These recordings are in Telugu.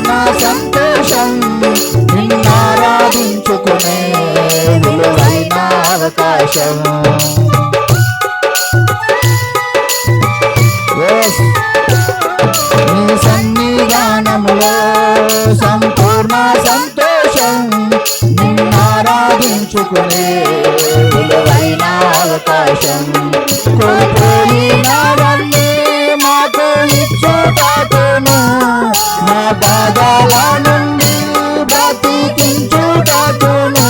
సంతోషం నిన్నారాధించుకునే విలువైన అవకాశం. నీ సన్నిధానములో సంపూర్ణ సంతోషం నిన్నారాధించుకునే విలువైన అవకాశం. కోల్పోయినవన్నీ మాకు ఇచ్చుటకును మా పాదాల నుండి బ్రతికించుటకును.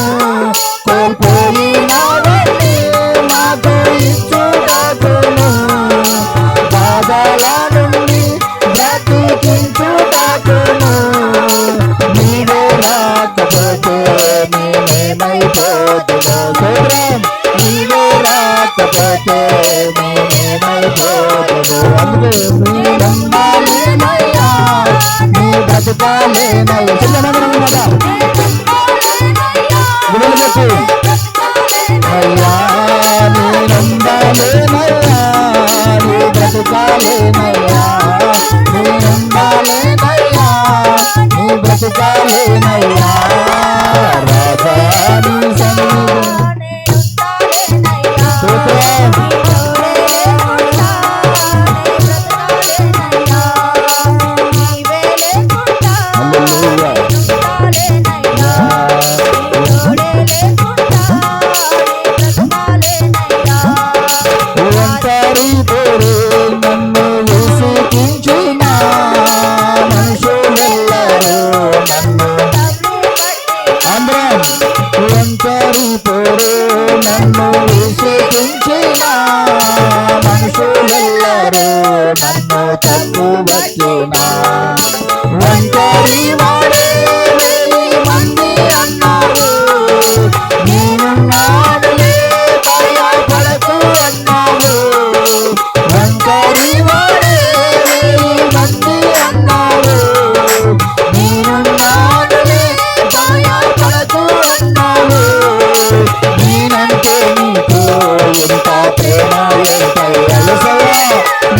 కోల్పోయినవన్నీ మాకు ఇచ్చుటకును పాదాల నుండి బ్రతికించుటకును. నీవే రాకపోతే మేమేమైపోదుమో శోభ్రం, నీవే రాకపోతే మేమేమైపోదుమో. అందుకే మీరందాలేనయ్యా నీ బ్రతుకాలేనయ్యా చిన్నగా చెప్పు అయ్యా మీరందాలేనయ్యా నీ బ్రతుకాలేనయ్యా మీరందాలేనయ్యా నీ బ్రతుకాలేనయ్యా. రాజా నీ నన్ను విసిగించిన మనుషులెల్లరూ నన్ను తప్పుబట్టిన ఒంటరి వాడే వెయ్యి మంది అన్నారు నేనున్నానులే భయపడకు అన్నావు. ఒంటరి వాడే వెయ్యి మంది అన్నారు నేనున్నానులే భయపడకు అన్నావు. నేనంటే నీకు ఎంత ప్రేమ ఎంతయ్యా యేసయ్యా,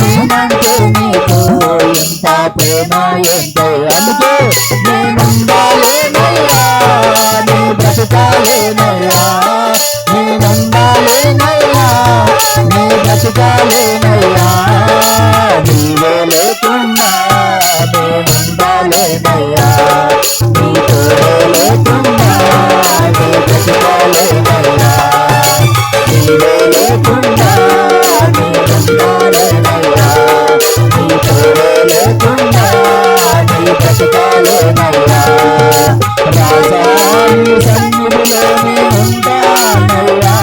నేనంటే నీకు ఎంత ప్రేమ ఎంతయ్యా. అందుకే నేనుండాలేనయ్యా నీ బ్రతుకాలేనయ్యా, నేనుండాలేనయ్యా నీ బ్రతుకాలేనయ్యా. నీవే లేకున్నా నేనుండాలేనయ్యా, నీ తోడే లేకున్నా నీ బ్రతుకాలేనయ్యా. నీవే లేకున్నా నేనుండాలేనయ్యా, నీ తోడే లేకున్నా నీ బ్రతుకాలేనయ్యా. రాజా నీ సన్నిధిలోనే ఉంటానయ్యా,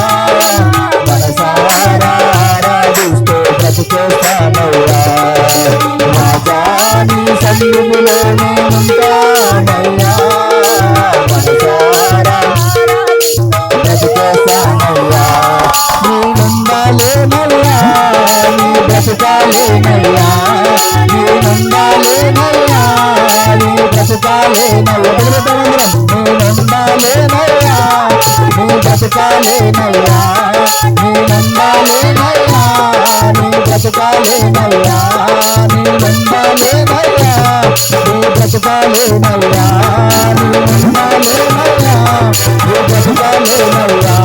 మనసారా ఆరాధిస్తూ బ్రతికేస్తానయ్యా. రాజా నీ సన్నిధిలోనే ఉంటానయ్యా, మనసారా బ్రతికేస్తానయ్యా. నేనుండాలేనయ్యా నీ బ్రతుకాలేనయ్యా, నేనుండాలేనయ్యా నీ బ్రతుకాలేనయ్యా. నేనుండాలేనయ్యా నీ బ్రతుకాలేనయ్యా, నేనుండాలేనయ్యా నీ బ్రతుకాలేనయ్యా, నేనుండాలేనయ్యా నీ బ్రతుకాలేనయ్యా, నేనుండాలేనయ్యా నీ బ్రతుకాలేనయ్యా.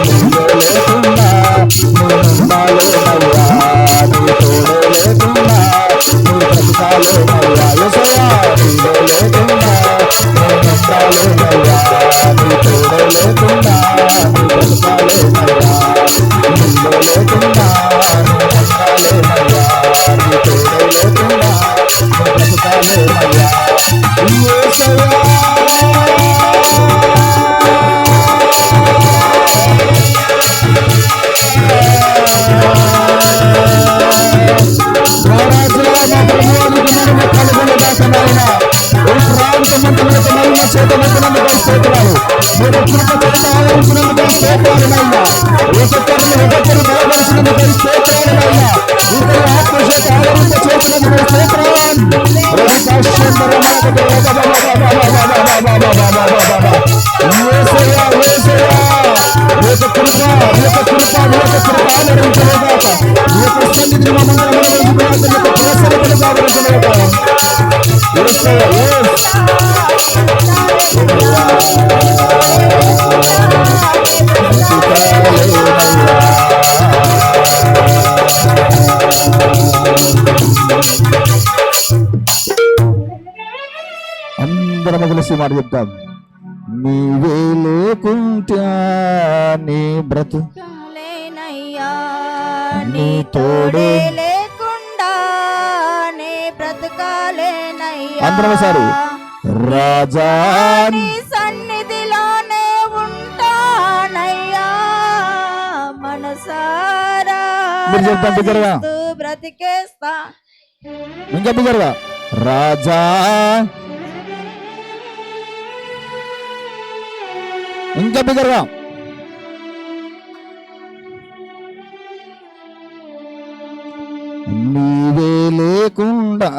నీవే లేకున్నా నేనుండాలేనయ్యా, నీ తోడే లేకున్నా నీ బ్రతుకాలేనయ్యా యేసయ్యా. నీవే లేకున్నా నేనుండాలేనయ్యా, నీ తోడే లేకున్నా నీ బ్రతుకాలేనయ్యా. నీవే లేకున్నా నేనుండాలేనయ్యా, నీ తోడే లేకున్నా నీ బ్రతుకాలేనయ్యా యేసయ్యా. ఆత్మశక్తి అందరం కలిసి మాట చెప్తాం. నీవే లేకుంటా నీ బ్రతుకాలేనయ్యా, నీ తోడే లేకుండా నీ బ్రతుకాలేనయ్యా. అందరం ఒకసారి రాజా నీ సన్నిధిలోనే ఉంటానయ్యా, మనసారా బ్రతికేస్తా. ఇంకా బిగ్గరగా రాజా, ఇంకా బిగ్గరగా నీవే లేకుండా,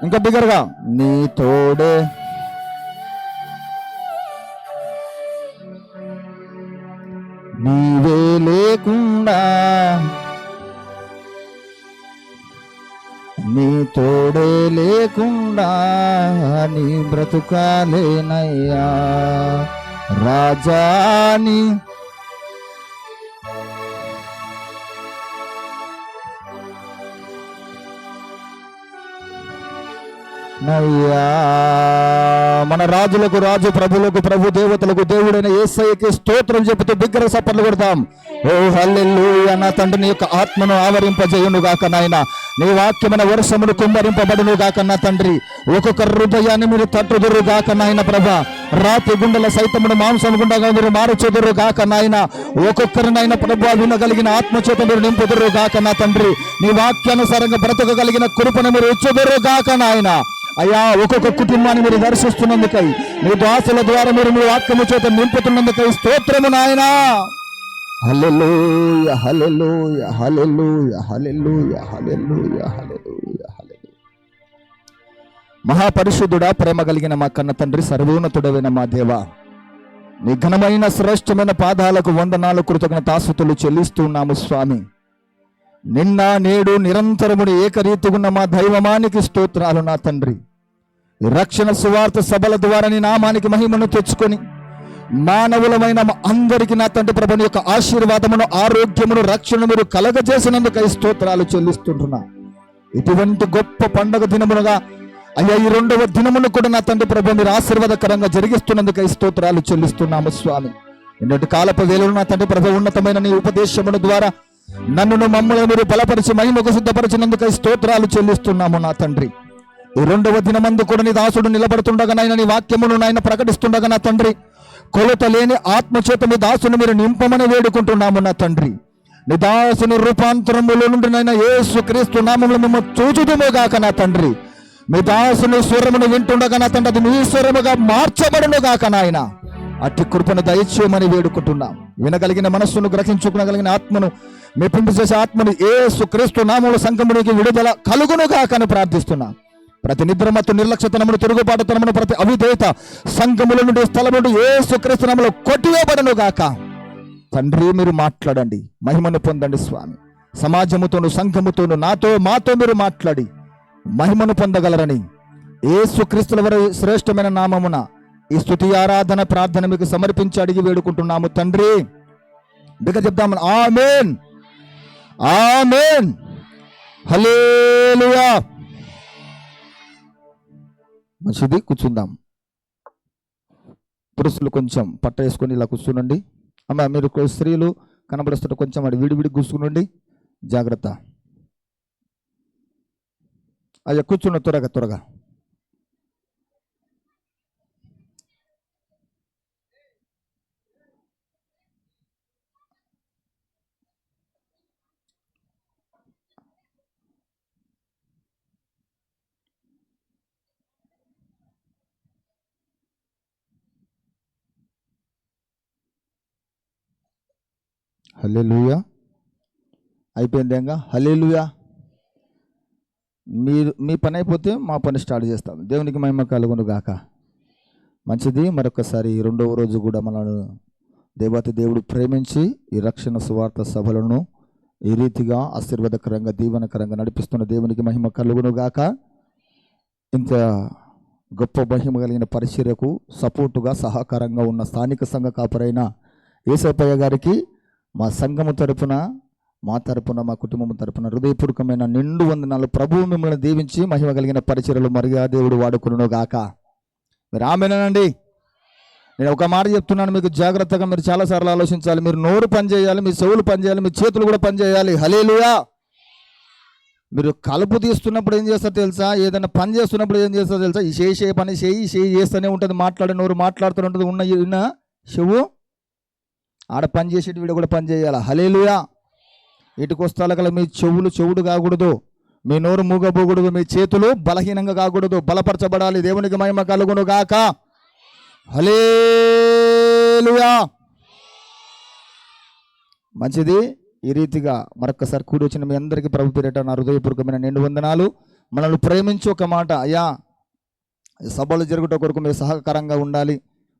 ఇంకా బిగ్గరగా నీ తోడే, నీవే లేకుండా నీ తోడే లేకుండా నీ బ్రతుకాలేనయ్యా రాజాని. నయ్యా మన రాజులకు రాజు, ప్రభులకు ప్రభు, దేవతలకు దేవుడైన యేసయ్యకి స్తోత్రం చెబుతూ బిగ్గర సప్పట్లు కొడతాం. ఓ హల్లెలూయా. నా తండ్రి నీ యొక్క ఆత్మను ఆవరింపజేయును గాక నాయన, నీ వాక్యమైన వర్షమును కుమ్మరింపబడును గాక నా తండ్రి. ఒక్కొక్క హృదయాన్ని మీరు తట్టుదురు గాక నాయన ప్రభ. రాతి గుండెల సైతమును మాంసం గుండగా మీరు మారుచెదురు గాక నాయన. ఒక్కొక్కరినైనా ప్రభు వినగలిగిన ఆత్మచేత మీరు నింపుదురు గాక నా తండ్రి. నీ వాక్యానుసారంగా బ్రతకగలిగిన కృపను మీరు ఇచ్చుదురు గాక నాయన. అయ్యా, ఒక్కొక్క కుటుంబాన్ని మీరు దర్శిస్తున్నందుకై, నీ దాసుల ద్వారా మీరు మీ వాక్యము చేత నింపుతున్నందుకై స్తోత్రము నాయనా. హల్లెలూయా, హల్లెలూయా, హల్లెలూయా, హల్లెలూయా, హల్లెలూయా, హల్లెలూయా, హల్లెలూయా. మహాపరిశుద్ధుడా, ప్రేమ కలిగిన మా కన్న తండ్రి, సర్వోన్నతుడైన మా దేవా, నీ ఘనమైన శ్రేష్టమైన పాదాలకు వందనాలు, కృతజ్ఞతాస్తుతులు చెల్లిస్తున్నాము స్వామి. నిన్న నేడు నిరంతరముడు ఏకరీతిగున్న మా దైవమానికి స్తోత్రాలు నా తండ్రి. రక్షణ సువార్త సభల ద్వారా నీ నామానికి మహిమను తెచ్చుకొని మానవులమైన అందరికీ నా తండ్రి ప్రభుని యొక్క ఆశీర్వాదమును, ఆరోగ్యమును, రక్షణ మీరు కలగజేసినందుకై స్తోత్రాలు చెల్లిస్తుంటున్నా. ఇటువంటి గొప్ప పండుగ దినమునుగా అయ్యా ఈ 2వ దినమును కూడా నా తండ్రి ప్రభు మీరు ఆశీర్వాదకరంగా జరిగిస్తున్నందుకై స్తోత్రాలు చెల్లిస్తున్నాము స్వామి. ఇన్నటి కాలపు వేళలు నా తండ్రి ప్రభు ఉన్నతమైన నీ ఉపదేశమును ద్వారా నన్ను మమ్మల్ని మీరు బలపరిచి మహిమకు సిద్ధపరిచినందుకై స్తోత్రాలు చెల్లిస్తున్నాము నా తండ్రి. ఈ 2వ దినమందు కూడా నీ దాసుడు నిలబడుతుండగా నాయన, నీ వాక్యమును నాయన ప్రకటిస్తుండగా నా తండ్రి, కొలత లేని ఆత్మచేత మీ దాసుని మీరు నింపమని వేడుకుంటున్నాము నా తండ్రి. నీ దాసుని రూపాంతరములో నుండి నాయన యేసు క్రీస్తు నామములో మేము చూచుదుము గాక నా తండ్రి. మీ దాసుని స్వరమును వింటుండగా నా తండ్రి, అది మీ స్వరముగా మార్చబడును గాక నాయన. అట్టి కృపను దయచేయమని వేడుకుంటున్నాం. వినగలిగిన మనస్సును, గ్రహించుకునగలిగిన ఆత్మను, మెప్పింపు చేసే ఆత్మను యేసు క్రీస్తు నామములో సంఘమునికి విడుదల కలుగును గాక అని ప్రార్థిస్తున్నాం. ప్రతి నిద్ర ಮತ್ತು నిర్లక్ష్యతనమును, తిరుగుబాటుతనమును, ప్రతి అవిధేయత సంఘముల నుండి, స్థలం నుండి యేసు క్రీస్తు నామములో కొట్టివేయబడును గాక. తండ్రి మీరు మాట్లాడండి, మహిమను పొందండి స్వామి. సమాజముతోను, సంఘముతోను, నాతో మాతో మీరు మాట్లాడి మహిమను పొందగలరని యేసు క్రీస్తుల వారి శ్రేష్టమైన నామమున ఈ స్తుతి, ఆరాధన, ప్రార్థన మీకు సమర్పించి అడిగి వేడుకుంటున్నాము తండ్రి. బిగ్గ చెప్దాము, ఆమేన్, ఆమేన్, హల్లెలూయా. మంచిది, కూర్చుందాం. పురుషులు కొంచెం పట్ట వేసుకొని ఇలా కూర్చునండి. అమ్మ మీరు స్త్రీలు కనబడుస్తుంటే కొంచెం అది విడివిడి కూర్చునండి, జాగ్రత్త. అయ్యా కూర్చున్న త్వరగా త్వరగా. హల్లెలూయా. అయిపోయిందేంగా, హల్లెలూయా. మీ పని అయిపోతే మా పని స్టార్ట్ చేస్తాం. దేవునికి మహిమ కలుగును గాక. మంచిది. మరొకసారి రెండవ రోజు కూడా మనను దేవత దేవుడు ప్రేమించి ఈ రక్షణ సువార్త సభలను ఈ రీతిగా ఆశీర్వాదకరంగా దీవెనకరంగా నడిపిస్తున్న దేవునికి మహిమ కలుగును గాక. ఇంత గొప్ప మహిమ కలిగిన పరిచర్యకు సపోర్టుగా సహకారంగా ఉన్న స్థానిక సంఘ కాపరైన యేసప్పయ్య గారికి మా సంఘము తరపున, మా తరపున, మా కుటుంబం తరపున హృదయపూర్వకమైన నిండు వందనాలు. ప్రభువు మిమ్మల్ని దీవించి మహిమ కలిగిన పరిచర్యలు మరిగా దేవుడు వాడుకును గాక. మీరు ఆమేనండి. నేను ఒక మాట చెప్తున్నాను మీకు, జాగ్రత్తగా మీరు చాలాసార్లు ఆలోచించాలి. మీరు నోరు పని చేయాలి, మీ చెవులు పని చేయాలి, మీ చేతులు కూడా పని చేయాలి. హల్లెలూయా. మీరు కలుపు తీస్తున్నప్పుడు ఏం చేస్తారో తెలుసా? ఏదైనా పని చేస్తున్నప్పుడు ఏం చేస్తారో తెలుసా? ఈ చేసే పని చేయి చేస్తూనే ఉంటుంది. మాట్లాడే నోరు మాట్లాడుతూనే ఉంటుంది. ఉన్న చెవు ఆడ పని చేసేటి వీడు కూడా పని చేయాలి. హల్లెలూయా. ఇటుకు వస్తాల కల మీ చెవుడు కాకూడదు, మీ నోరు మూగపోకూడదు, మీ చేతులు బలహీనంగా కాకూడదు, బలపరచబడాలి. దేవునికి మహిమ కలుగును గాక. హల్లెలూయా. మంచిది. ఈ రీతిగా మరొకసారి కూడి వచ్చిన మీ అందరికీ ప్రభు పేరిట నా హృదయపూర్వకమైన నిండు వందనాలు. మనల్ని ప్రేమించి ఒక మాట, అయ్యా సభలు జరుగుట కొరకు మీరు సహకారంగా ఉండాలి,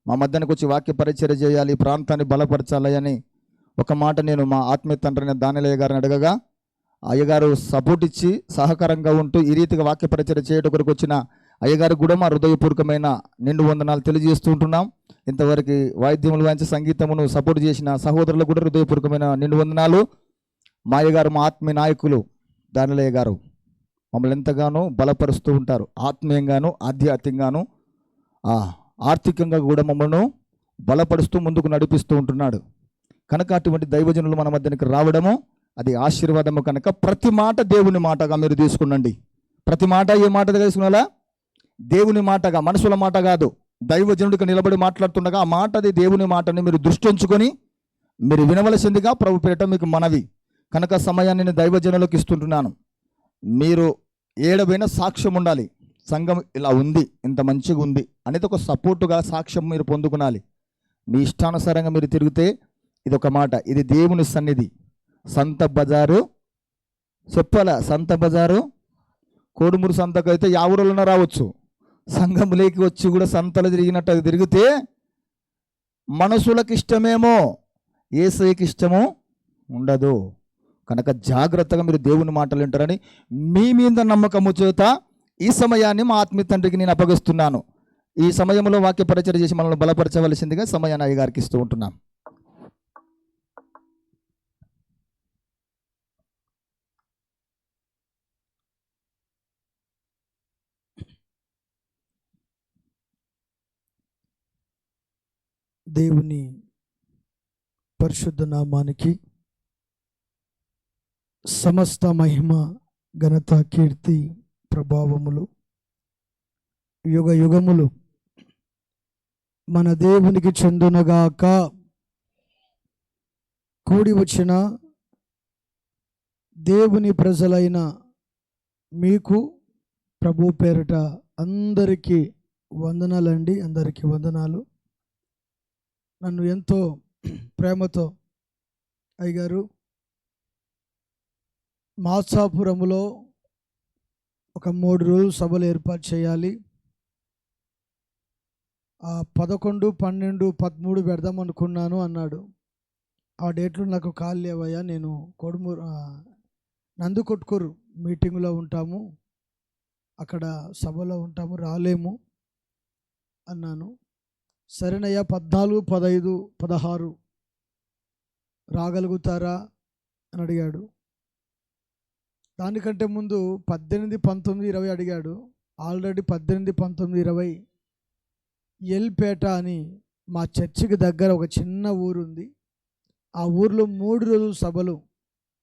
మా మధ్యానికి వచ్చి వాక్య పరిచర్య చేయాలి, ఈ ప్రాంతాన్ని బలపరచాలి అని ఒక మాట నేను మా ఆత్మీయ తండ్రిని దానిలయ్య గారిని అడగగా, అయ్యగారు సపోర్ట్ ఇచ్చి సహకారంగా ఉంటూ ఈ రీతిగా వాక్య పరిచర్య చేయడం కొరకు వచ్చిన అయ్యగారు కూడా మా హృదయపూర్వకమైన నిండు వందనాలు తెలియజేస్తూ ఉంటున్నాం. ఇంతవరకు వాయిద్యములు వాయించి సంగీతమును సపోర్ట్ చేసిన సహోదరులకు కూడా హృదయపూర్వకమైన నిండు వందనాలు. మా అయ్యగారు, మా ఆత్మీయ నాయకులు దానిలయ్య గారు మమ్మల్ని ఎంతగానో బలపరుస్తూ ఉంటారు. ఆత్మీయంగాను, ఆధ్యాత్మికంగాను, ఆర్థికంగా కూడా మమ్మల్ని బలపరుస్తూ ముందుకు నడిపిస్తూ ఉంటున్నాడు. కనుక అటువంటి దైవజనులు మన మధ్యనికి రావడము అది ఆశీర్వాదము. కనుక ప్రతి మాట దేవుని మాటగా మీరు తీసుకునండి. ప్రతి మాట ఏ మాట తీసుకున్నాలా? దేవుని మాటగా, మనుషుల మాట కాదు. దైవజనుడికి నిలబడి మాట్లాడుతుండగా ఆ మాట అది దేవుని మాటని మీరు దృష్టి ఉంచుకొని మీరు వినవలసిందిగా ప్రభు పేరిట మీకు మనవి. కనుక సమయాన్ని నేను దైవజనులకు ఇస్తుంటున్నాను. మీరు ఏడవైనా సాక్ష్యం ఉండాలి. సంఘం ఇలా ఉంది, ఇంత మంచిగా ఉంది అనేది ఒక సపోర్టుగా సాక్ష్యం మీరు పొందుకునాలి. మీ ఇష్టానుసారంగా మీరు తిరిగితే ఇది ఒక మాట, ఇది దేవుని సన్నిధి. సంత బజారు చెప్పాలా? సంత బజారు కోడుమూరు సంతకు అయితే యావూరులన రావచ్చు. సంఘంలోకి వచ్చి కూడా సంతలు తిరిగినట్టు తిరిగితే మనసులకు ఇష్టమేమో, యేసయ్యకి ఇష్టమో ఉండదు. కనుక జాగ్రత్తగా మీరు దేవుని మాటలు వింటారని మీ మీద నమ్మకము చేత ఈ సమయాన్ని మా ఆత్మీయ తండ్రికి నేను అప్పగిస్తున్నాను. ఈ సమయంలో వాక్య పరిచర్య చేసి మనల్ని బలపరచవలసిందిగా సమయాన్ని అయ్యగారికి ఇస్తూ ఉంటున్నాం. దేవుని పరిశుద్ధ నామానికి సమస్త మహిమ, ఘనత, కీర్తి, ప్రభావములు యుగ యుగములు మన దేవునికి చెందునగాక. కూడి వచ్చిన దేవుని ప్రజలైన మీకు ప్రభు పేరిట అందరికీ వందనాలండి. అందరికీ వందనాలు. నన్ను ఎంతో ప్రేమతో అయ్యగారు మాసాపురములో ఒక 3 రోజులు సభలు ఏర్పాటు చేయాలి, 11, 12, 13 పెడదాం అనుకున్నాను అన్నాడు. ఆ డేట్లు నాకు కాల్ లేవయ్యా, నేను కొడుమూరు నందుకొట్కూరు మీటింగ్లో ఉంటాము, అక్కడ సభలో ఉంటాము, రాలేము అన్నాను. సరేనయ్యా 14, 15, 16 రాగలుగుతారా అని అడిగాడు. దానికంటే ముందు 18, 19, 20 అడిగాడు. ఆల్రెడీ 18, 19, 20 ఎల్పేట అని మా చర్చికి దగ్గర ఒక చిన్న ఊరు ఉంది. ఆ ఊర్లో 3 రోజులు సభలు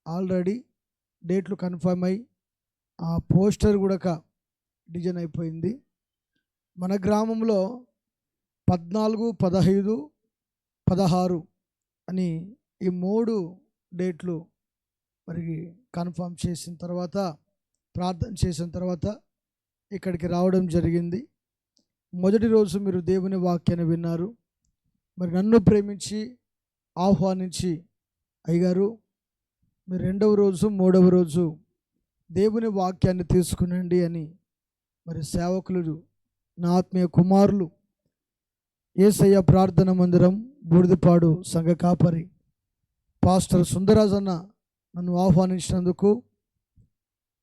ఆల్రెడీ డేట్లు కన్ఫర్మ్ అయ్యి ఆ పోస్టర్ కూడా డిజైన్ అయిపోయింది. మన గ్రామంలో 14, 15, 16 అని ఈ 3 డేట్లు మరి కన్ఫర్మ్ చేసిన తర్వాత, ప్రార్థన చేసిన తర్వాత ఇక్కడికి రావడం జరిగింది. మొదటి రోజు మీరు దేవుని వాక్యాన్ని విన్నారు. మరి నన్ను ప్రేమించి ఆహ్వానించి అయ్యగారు మీరు 2వ రోజు, 3వ రోజు దేవుని వాక్యాన్ని తీసుకునండి అని మరి సేవకులు, నా ఆత్మీయ కుమారులు, యేసయ్య ప్రార్థన మందిరం బూడిదపాడు సంఘ కాపరి పాస్టర్ సుందరరాజ్ అన్న నన్ను ఆహ్వానించినందుకు,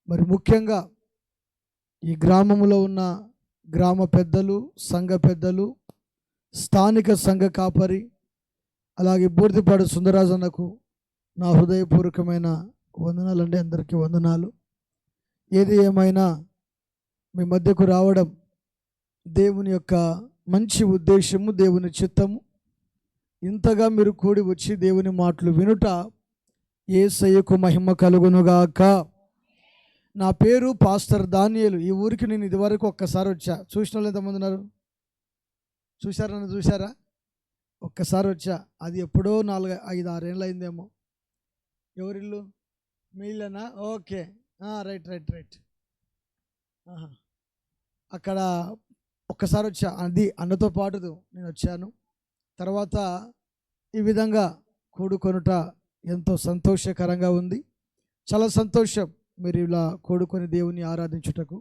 మరి ముఖ్యంగా ఈ గ్రామంలో ఉన్న గ్రామ పెద్దలు, సంఘ పెద్దలు, స్థానిక సంఘ కాపరి, అలాగే బూడిదపాడు సుందరరాజ్ అన్నకు నా హృదయపూర్వకమైన వందనాలండి. అందరికీ వందనాలు. ఏది ఏమైనా మీ మధ్యకు రావడం దేవుని యొక్క మంచి ఉద్దేశము, దేవుని చిత్తము. ఇంతగా మీరు కూడి వచ్చి దేవుని మాటలు వినుట యేసయ్యకు మహిమ కలుగునుగాక. నా పేరు పాస్టర్ దానియేలు. ఈ ఊరికి నేను ఇదివరకు ఒక్కసారి వచ్చా. చూసిన వాళ్ళు ఎంతమంది ఉన్నారు? చూశారా? నన్ను చూశారా? ఒక్కసారి వచ్చా. అది ఎప్పుడో 4-5-6 ఏళ్ళు అయిందేమో. ఎవరిల్లు? మీ ఇల్లేనా? Okay, right. అక్కడ ఒక్కసారి వచ్చా. అది అన్నతో పాటు నేను వచ్చాను. తర్వాత ఈ విధంగా కూడుకొనుట ఎంతో సంతోషకరంగా ఉంది. చాలా సంతోషం మీరు ఇలా కూడుకొని దేవుని ఆరాధించుటకు.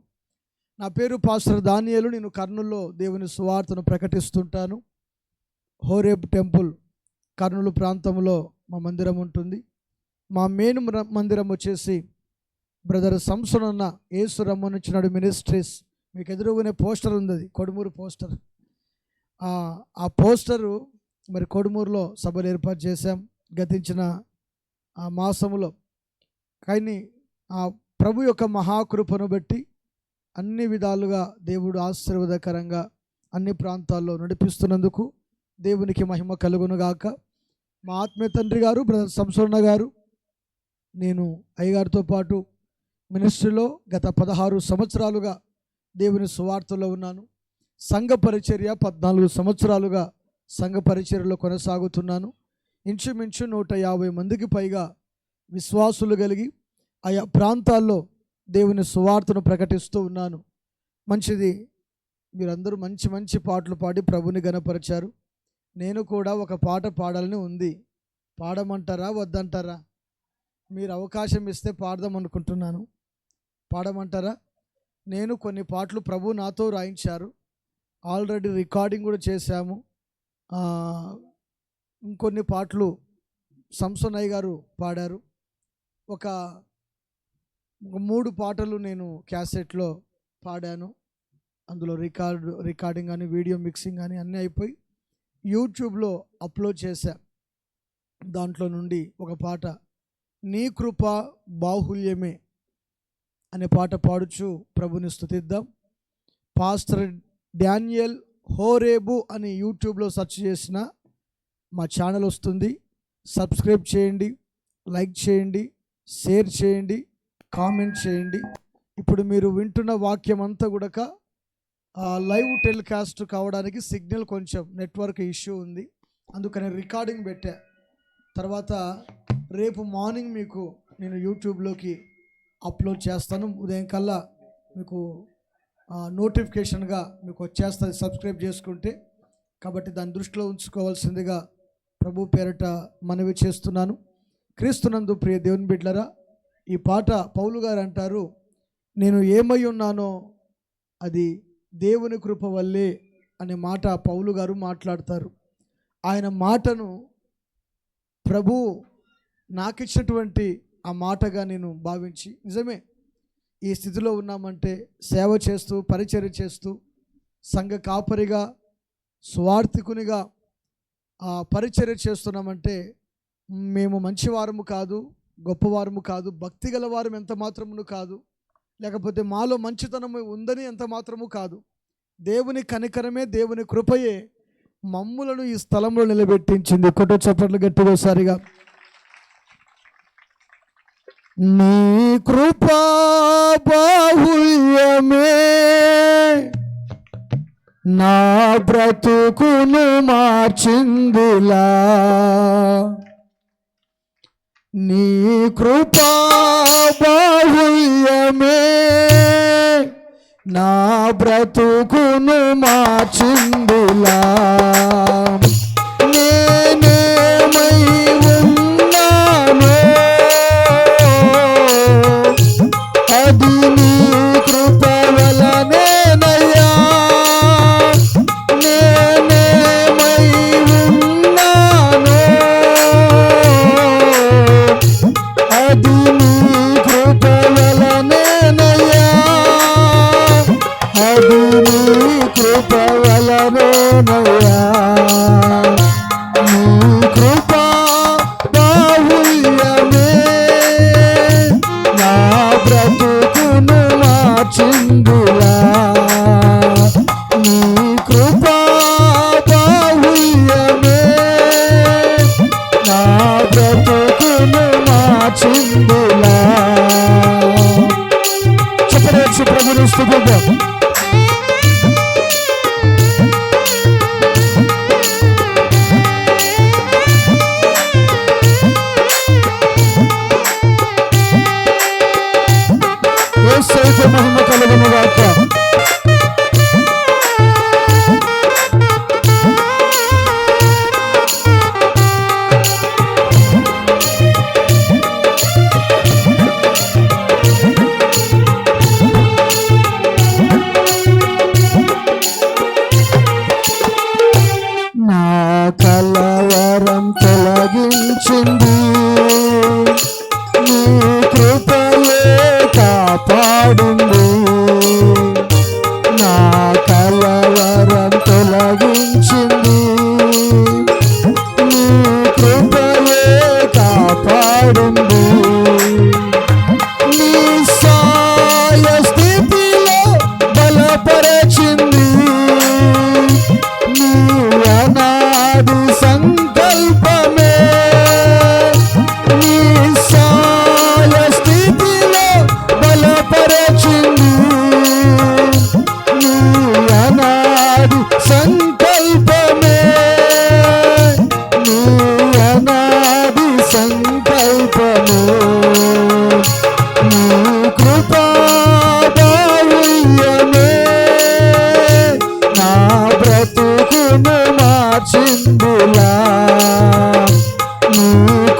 నా పేరు పాస్టర్ దానియేలు. నేను కర్నూలులో దేవుని సువార్తను ప్రకటిస్తుంటాను. హోరేబ్ టెంపుల్ కర్నూలు ప్రాంతంలో మా మందిరం ఉంటుంది. మా మెయిన్ మందిరం వచ్చేసి బ్రదర్ సంసన్ అన్న యేసు రమ్మనిచ్చినాడు మినిస్ట్రీస్. మీకు ఎదురుగునే పోస్టర్ ఉంది, అది కొడుమూరు పోస్టర్. ఆ పోస్టరు మరి కొడుమూరులో సభలు ఏర్పాటు చేశాం గతించిన ఆ మాసములో. కానీ ఆ ప్రభు యొక్క మహాకృపను బట్టి అన్ని విధాలుగా దేవుడు ఆశీర్వాదకరంగా అన్ని ప్రాంతాల్లో నడిపిస్తున్నందుకు దేవునికి మహిమ కలుగునుగాక. మా ఆత్మీయ తండ్రి గారు బ్రదర్ సంసన్న గారు, నేను అయ్యగారితో పాటు మినిస్ట్రీలో గత 16 సంవత్సరాలుగా దేవుని సువార్తలో ఉన్నాను. సంఘ పరిచర్య 14 సంవత్సరాలుగా సంఘ పరిచర్యలో కొనసాగుతున్నాను. ఇంచుమించు 150 మందికి పైగా విశ్వాసులు కలిగి ఆయా ప్రాంతాల్లో దేవుని సువార్తను ప్రకటిస్తూ ఉన్నాను. మంచిది, మీరందరూ మంచి మంచి పాటలు పాడి ప్రభుని గణపరిచారు. నేను కూడా ఒక పాట పాడాలని ఉంది. పాడమంటారా వద్దంటారా? మీరు అవకాశం ఇస్తే పాడదాం అనుకుంటున్నాను. పాడమంటారా? నేను కొన్ని పాటలు ప్రభు నాతో రాయించారు. ఆల్రెడీ రికార్డింగ్ కూడా చేశాము. ఇంకొన్ని పాటలు సంసన్నయ్య గారు పాడారు. ఒక 3 పాటలు నేను క్యాసెట్లో పాడాను. అందులో రికార్డింగ్ కానీ వీడియో మిక్సింగ్ కానీ అన్నీ అయిపోయి యూట్యూబ్లో అప్లోడ్ చేశా. దాంట్లో నుండి ఒక పాట, నీ కృప బాహుల్యమే అనే పాట పాడుచు ప్రభుని స్తుతిద్దాం. పాస్టర్ డానియేల్ హోరేబు అని యూట్యూబ్లో సెర్చ్ చేసిన మా ఛానల్ వస్తుంది. సబ్స్క్రైబ్ చేయండి, లైక్ చేయండి, షేర్ చేయండి, కామెంట్ చేయండి. ఇప్పుడు మీరు వింటున్న వాక్యం అంతా కూడా లైవ్ టెలికాస్ట్ కావడానికి సిగ్నల్ కొంచెం నెట్వర్క్ ఇష్యూ ఉంది, అందుకని రికార్డింగ్ పెట్టా. తర్వాత రేపు మార్నింగ్ మీకు నేను యూట్యూబ్లోకి అప్లోడ్ చేస్తాను. ఉదయం కల్లా మీకు నోటిఫికేషన్గా మీకు వచ్చేస్తుంది సబ్స్క్రైబ్ చేసుకుంటే. కాబట్టి దాన్ని దృష్టిలో ఉంచుకోవాల్సిందిగా ప్రభు పేరట మనవి చేస్తున్నాను. క్రీస్తునందు ప్రియ దేవుని బిడ్డలారా, ఈ పాట పౌలు గారు అంటారు, నేను ఏమై ఉన్నానో అది దేవుని కృప వల్లే అనే మాట పౌలు గారు మాట్లాడతారు. ఆయన మాటను ప్రభు నాకిచ్చినటువంటి ఆ మాటగా నేను భావించి, నిజమే ఈ స్థితిలో ఉన్నామంటే సేవ చేస్తూ పరిచర్య చేస్తూ సంఘ కాపరిగా స్వార్థికునిగా పరిచర్య చేస్తున్నామంటే మేము మంచివారము కాదు, గొప్పవారము కాదు, భక్తి గల వారం ఎంత మాత్రమును కాదు, లేకపోతే మాలో మంచితనము ఉందని ఎంత మాత్రము కాదు. దేవుని కనికరమే, దేవుని కృపయే మమ్ములను ఈ స్థలంలో నిలబెట్టించింది. కొట్ట చప్పట్లు గట్టిగా ఒకసారిగా. నీ కృపా బాహుల్యమే నా బ్రతుకును మార్చిందిలా, నీ కృపా బాహుల్యమే నా బ్రతుకును మార్చిందిలా, నేనేమై ఉన్నానో కృప వలనేనయ్యా, నీ కృప బాహుల్యమే నా బ్రతుకును మార్చిందులా, నీ కృప బాహుల్యమే నా బ్రతుకును మార్చిందులా. చెప్పవచ్చు ప్రభుని స్తుతిద్దాం. యేసుకే మహిమ కలుగును గాక. నా కలవరం తొలగించింది నీ కృపయే కాపాడింది, నా కలవరం తొలగించింది నీ కృపయే కాపాడింది, నీ సాయ స్థితిలో బలపరచింది, నీ అనాది సంకల్పమే నీ సాయ స్థితిలో బలపరచింది, నీ అనాది సంకల్పమే నీ అనాది సంకల్పమే, నీ కృపా బాహుల్యమే నా బ్రతుకును మార్చిందులా, నీ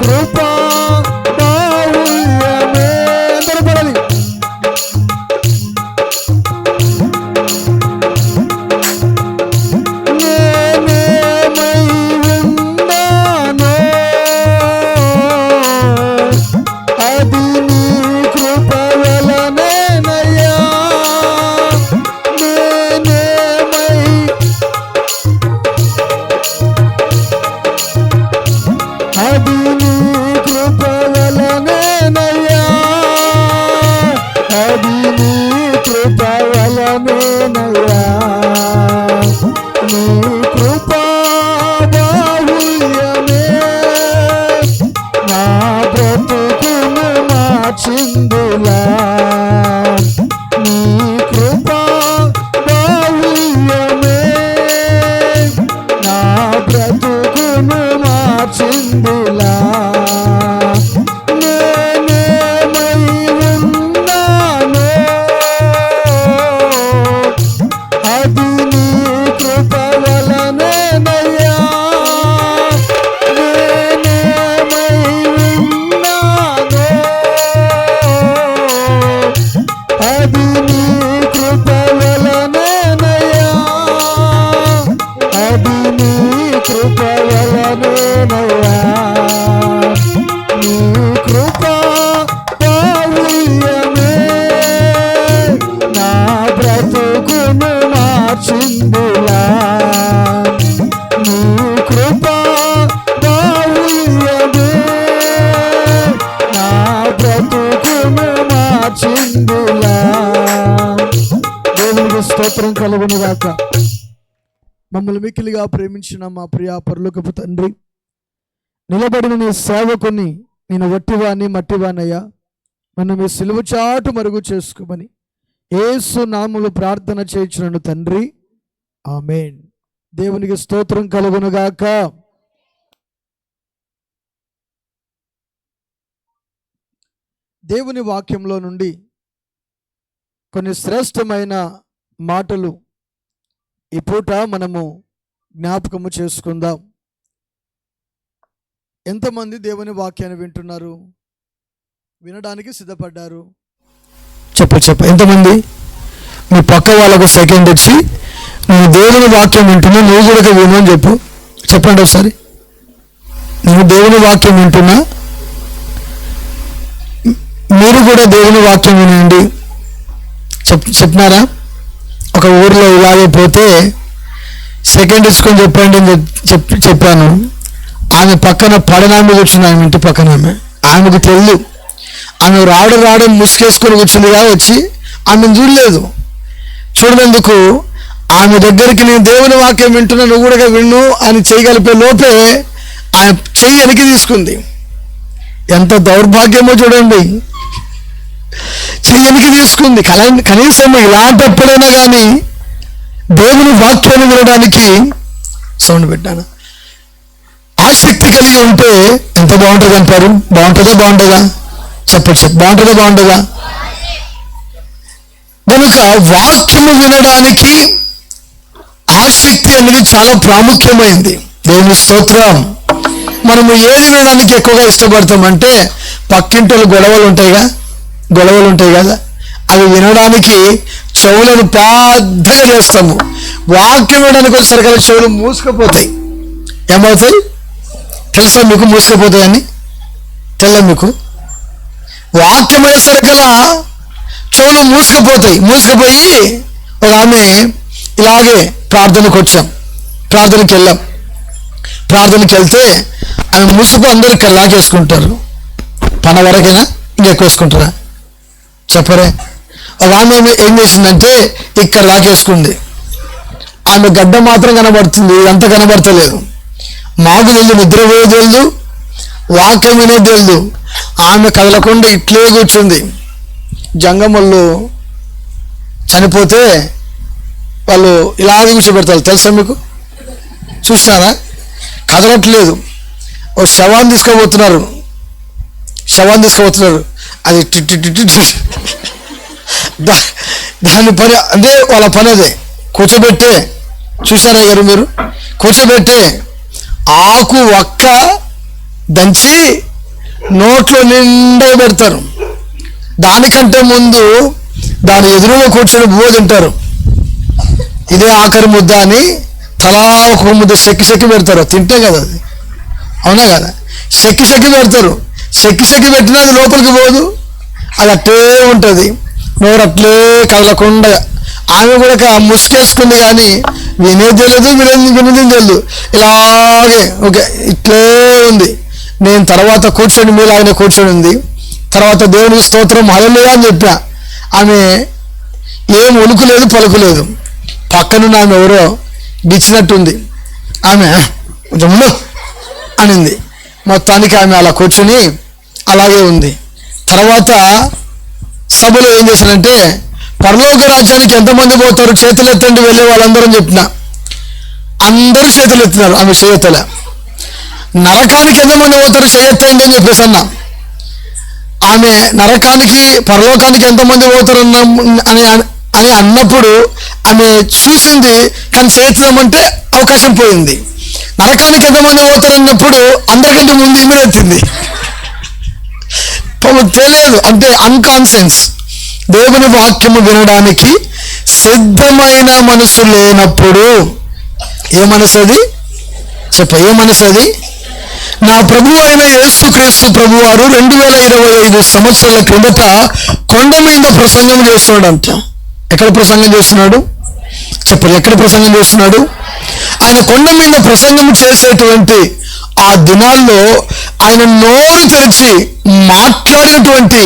కృపా బాహుల్యమే. అందరూ పడాలి. నేనేమై ఉన్నానో అది నీ కృప వలనేనయ్యా, నేనేమై అది నీ కృప వలనేనయ్యా, అది నీ కృప వలనేనయ్యా, నీ కృప బాహుల్యమే నా బ్రతుకును మార్చిందులా, నీ కృప బాహుల్యమే నా బ్రతుకును మార్చిందులా, నేనేమై ఉన్నానో అది నీ కృప వలనేనయ్యా, నేనేమై ఉన్నానో అది నీ కృప వలనేనయ్యా, అది నీ కృప వలనేనయ్యా, నీ కృప బాహుల్యమే నా బ్రతుకును మార్చిందులా, నీ కృప బాహుల్యమే నా బ్రతుకును మార్చిందులా. దేవునికి స్తోత్రం కలుగును గాక. మమ్మల్ని మిక్కిలిగా ప్రేమించిన మా ప్రియ పరలోకపు తండ్రి, నిలబడిన నీ సేవకుని నేను వట్టివాణ్ణి మట్టివానయ్యా, నన్ను మీ సిలువ చాటు మరుగు చేసుకోమని యేసు నామములో ప్రార్థన చేయించున్నాను తండ్రి, ఆమేన్. దేవునికి స్తోత్రం కలుగునుగాక. దేవుని వాక్యంలో నుండి కొన్ని శ్రేష్టమైన మాటలు ఈ పూట మనము జ్ఞాపకము చేసుకుందాం. ఎంతమంది దేవుని వాక్యాన్ని వింటున్నారు, వినడానికి సిద్ధపడ్డారు? చెప్పు ఎంతమంది? మీ పక్క వాళ్ళకు సెకండ్ ఇచ్చి నువ్వు దేవుని వాక్యం వింటున్నా, నువ్వు కూడా విను అని చెప్పండి ఒకసారి. నువ్వు దేవుని వాక్యం వింటున్నా, మీరు కూడా దేవుని వాక్యం వినండి చెప్పినారా? ఒక ఊరిలో ఇలాగే పోతే సెకండరీ స్కూల్ చెప్పండి అని చెప్పాను. ఆమె పక్కన పడనామె కూర్చుంది, ఆమె ఇంటి పక్కన ఆమెకు తెలియదు. ఆమె రావడం ముసుకేసుకొని కూర్చుందిగా, వచ్చి ఆమెను చూడలేదు. చూడనందుకు ఆమె దగ్గరికి నేను దేవుని వాక్యం వింటున్నా, నువ్వు కూడా విన్ను అని చేయగలిపే లోపే ఆమె చెయ్యి వెనక్కి తీసుకుంది. ఎంత దౌర్భాగ్యమో చూడండి, చెయ్యి వెనక్కి తీసుకుంది. కనీసం ఇలాంటప్పుడైనా కానీ దేవుని వాక్యాన్ని వినడానికి సౌండ్ పెట్టాను ఆసక్తి కలిగి ఉంటే ఎంత బాగుంటుంది అంటారు? బాగుంటుందా? చెప్పండి, బాగుంటుందా? కనుక వాక్యము వినడానికి ఆసక్తి అనేది చాలా ప్రాముఖ్యమైంది. దేవుని స్తోత్రం. మనము ఏది వినడానికి ఎక్కువగా ఇష్టపడతామంటే పక్కింటి గొడవలు ఉంటాయి కదా, అవి వినడానికి చెవులను పెద్దగా చేస్తాము. వాక్యం వినడానికి వచ్చేసరికి చెవులు మూసుకుపోతాయి. ఏమవుతాయి తెలుసా మీకు? మూసుకుపోతాయని తెల్ల మీకు వాక్యం అయ్యేసరికలా చెవులు మూసుకుపోయి ఒక ఆమె ఇలాగే ప్రార్థనకి వెళ్తే ఆమె ముసుగు అందరూ ఇక్కడ లాగేసుకుంటారు. పన వరకైనా ఇంకెక్కువ వేసుకుంటారా చెప్పరే? ఒక ఆమె ఏం చేసిందంటే ఇక్కడ లాగేసుకుంది. ఆమె గడ్డ మాత్రం కనబడుతుంది, ఇదంతా కనబడతలేదు. మాకు తెలియదు, నిద్రపోయేది తెలియదు, వాక్యం వినేది తెలియదు. ఆమె కదలకుండా ఇట్లే కూర్చుంది. జంగమల్లు చనిపోతే వాళ్ళు ఇలాగే కూర్చోబెడతారు, తెలుసా మీకు? చూసినారా? కదలట్లేదు. ఓ శవాన్ని తీసుకుపోతున్నారు, అది దాని పని అదే, వాళ్ళ పని అదే. కూర్చోబెట్టే చూసారా గారు మీరు? కూర్చోబెట్టే ఆకు ఒక్క దంచి నోట్లో నిండా పెడతారు. దానికంటే ముందు దాని ఎదురుగా కూర్చొని బువ్వ తింటారు. ఇదే ఆఖరి ముద్ద అని తలా ఒక ముద్ద సెక్కి పెడతారు. తింటే కదా అది, అవునా కదా? సెక్కి పెడతారు. సెక్కి పెట్టినా అది లోపలికి పోదు, అది అట్టే ఉంటుంది. నోరు అట్లే కదలకుండా. ఆమె కూడా ముసుకేసుకుంది, కానీ వినేది తెలియదు. ఇలాగే ఓకే ఇట్లే ఉంది. నేను తర్వాత కూర్చొని మీరు ఆయన కూర్చొని ఉంది. తర్వాత దేవునికి స్తోత్రం హల్లెలూయా అని చెప్పా. ఆమె ఏం ఉలుకులేదు పలుకులేదు. పక్కనున్న ఆమె ఎవరో గిచ్చినట్టుంది. ఆమె కొంచెం అనింది. మొత్తానికి ఆమె అలా కూర్చొని అలాగే ఉంది. తర్వాత సభలో ఏం చేశానంటే, పరలోక రాజ్యానికి ఎంతమంది పోతారు చేతులు ఎత్తండి వెళ్ళే వాళ్ళందరూ చెప్పిన. అందరూ చేతులు ఎత్తినారు, ఆమె చేయెత్తల. నరకానికి ఎంతమంది పోతారు చేయెత్తండి అని చెప్పేసి అన్నా. ఆమె నరకానికి పరలోకానికి ఎంతమంది పోతారు అని అన్నప్పుడు ఆమె చూసింది, కానీ చేయెత్తమంటే అవకాశం పోయింది. నరకానికి ఎంతమంది పోతారు అన్నప్పుడు అందరికంటే ముందు ఈమె ఎత్తింది. తెలియదు అంటే అన్కాన్సెన్స్. దేవుని వాక్యము వినడానికి సిద్ధమైన మనసు లేనప్పుడు ఏ మనసు అది? ఏ మనసు అది? నా ప్రభు అయిన యేసుక్రీస్తు ప్రభువారు 2025 సంవత్సరాల క్రిందట కొండ మీద ప్రసంగం చేస్తున్నాడంట. ఎక్కడ ప్రసంగం చేస్తున్నాడు? ఎక్కడ ప్రసంగం చేస్తున్నాడు? ఆయన కొండ మీద ప్రసంగం చేసేటువంటి ఆ దినాల్లో ఆయన నోరు తెరిచి మాట్లాడినటువంటి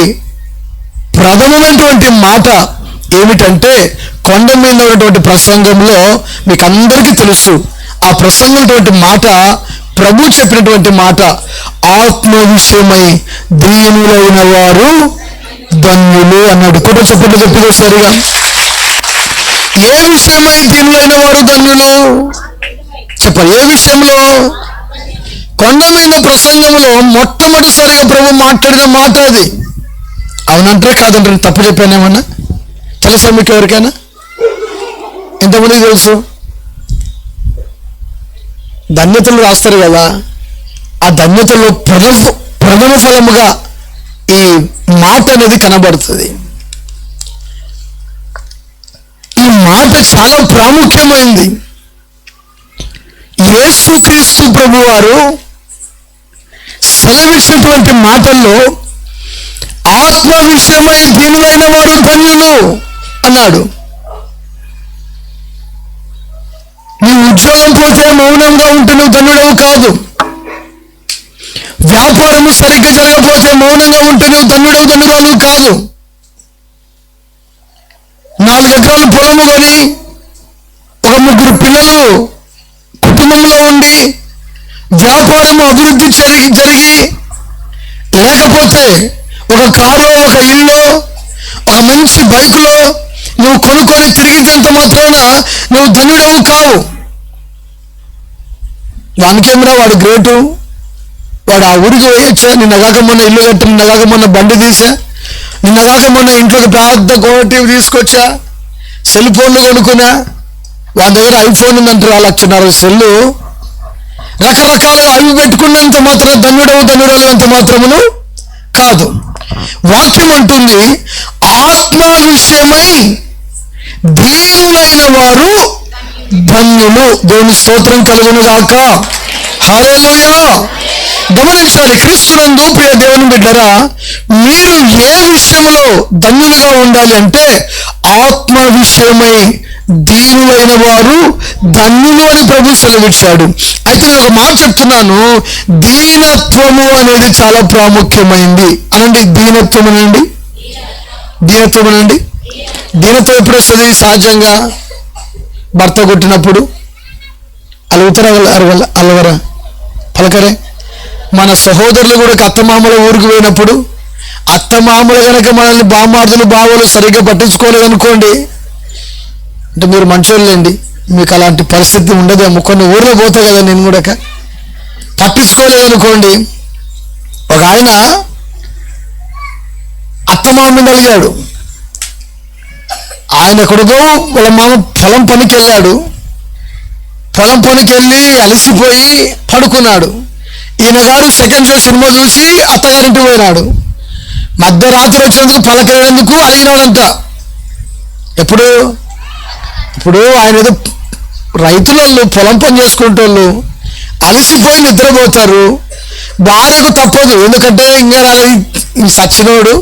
ప్రథమమైనటువంటి మాట ఏమిటంటే, కొండ మీద ఉన్నటువంటి ప్రసంగంలో మీకు అందరికీ తెలుసు. ఆ ప్రసంగం మాట ప్రభు చెప్పినటువంటి మాట, ఆత్మ విషయమై దీనులైన వారు ధన్యులు అన్నాడు. కూడా చెప్పి సరిగా. ఏ విషయమై దీనులైన వారు ధన్యులు? చెప్పాలి. ఏ విషయంలో? కొండ మీద ప్రసంగంలో మొట్టమొదటిసారిగా ప్రభు మాట్లాడిన మాట అది. అవునంటారే కాదంటారు? తప్పు చెప్పానేమన్నా? తెలుసా మీకు ఎవరికైనా? ఎంతమందికి తెలుసు? ధన్యతలు రాస్తారు కదా, ఆ ధన్యతలో ప్రథమ ఫలముగా ఈ మాట అనేది కనబడుతుంది. ఈ మాట చాలా ప్రాముఖ్యమైంది. యేసుక్రీస్తు ప్రభు వారు సెలవిచ్చినటువంటి మాటల్లో ఆత్మ విషయమై దీనులైన వారు ధన్యులు అన్నాడు. ఉద్యోగం పోతే మౌనంగా ఉంటే నువ్వు ధన్యుడవు కాదు. వ్యాపారము సరిగ్గా జరగకపోతే మౌనంగా ఉంటే నువ్వు ధన్యురాలు కాదు. 4 ఎకరాల పొలము కొని ఒక 3 పిల్లలు కుటుంబంలో ఉండి వ్యాపారము అభివృద్ధి జరిగి లేకపోతే ఒక కారు, ఒక ఇల్లు, ఒక మంచి బైకులో నువ్వు కొనుక్కొని తిరిగినంత మాత్రాన నువ్వు ధన్యుడవు కావు. వానికేమరా వాడు గ్రేటు, వాడు ఆ ఊరికి పోయొచ్చా, నిన్నగాక మొన్న ఇల్లు కట్టి, నిన్నగాక మొన్న బండి తీసా, నిన్నగాక మొన్న ఇంట్లోకి పెద్ద కోటీవి తీసుకొచ్చా, సెల్ ఫోన్లు కొనుక్కున్నా, వాళ్ళ దగ్గర ఐఫోన్ ఉందంటారు, 1,00,000 సెల్లు, రకరకాలుగా అవి పెట్టుకున్నంత మాత్రం ధన్యురాలు అంత మాత్రమును కాదు. వాక్యం అంటుంది, ఆత్మ విషయమై దీనులైన వారు ధన్యులు. దేవుని స్తోత్రం కలుగును గాక. హల్లెలూయా. గమనించాలి, క్రీస్తునందు ప్రియ దేవుని బిడ్డరా, మీరు ఏ విషయంలో ధన్యులుగా ఉండాలి అంటే ఆత్మ విషయమై దీనులైన వారు ధన్యులు అని ప్రభు సెలవిచ్చాడు. అయితే నేను ఒక మాట చెప్తున్నాను, దీనత్వము అనేది చాలా ప్రాముఖ్యమైంది. అనండి, దీనత్వం అనండి. దీనత్వం ఎప్పుడు వస్తుంది? సహజంగా భర్త కొట్టినప్పుడు అలుగుతారా, అలవరా, పలకరే. మన సహోదరులు కూడా అత్తమామల ఊరికి పోయినప్పుడు అత్తమామలు కనుక మనల్ని బామార్దులు బావలు సరిగ్గా పట్టించుకోలేదనుకోండి, అంటే మీరు మంచోళ్ళండి, మీకు అలాంటి పరిస్థితి ఉండదేమో. కొన్ని ఊర్లో పోతా కదా నేను కూడా, పట్టించుకోలేదనుకోండి. ఒక ఆయన అత్తమామని అడిగాడు. ఆయన కొడుకు వాళ్ళ మామ పొలం పనికి వెళ్ళాడు. పొలం పనికి వెళ్ళి అలసిపోయి పడుకున్నాడు. ఈయన గారు సెకండ్ షో సినిమా చూసి అత్తగారింటికి పోయినాడు. మధ్యరాత్రి వచ్చినందుకు పలకరేందుకు అడిగినాడంట. ఇప్పుడు ఆయన ఏదో రైతులు పొలం పని చేసుకుంటోళ్ళు అలసిపోయి నిద్రపోతారు. భార్యకు తప్పదు, ఎందుకంటే ఈ సచ్చినోడు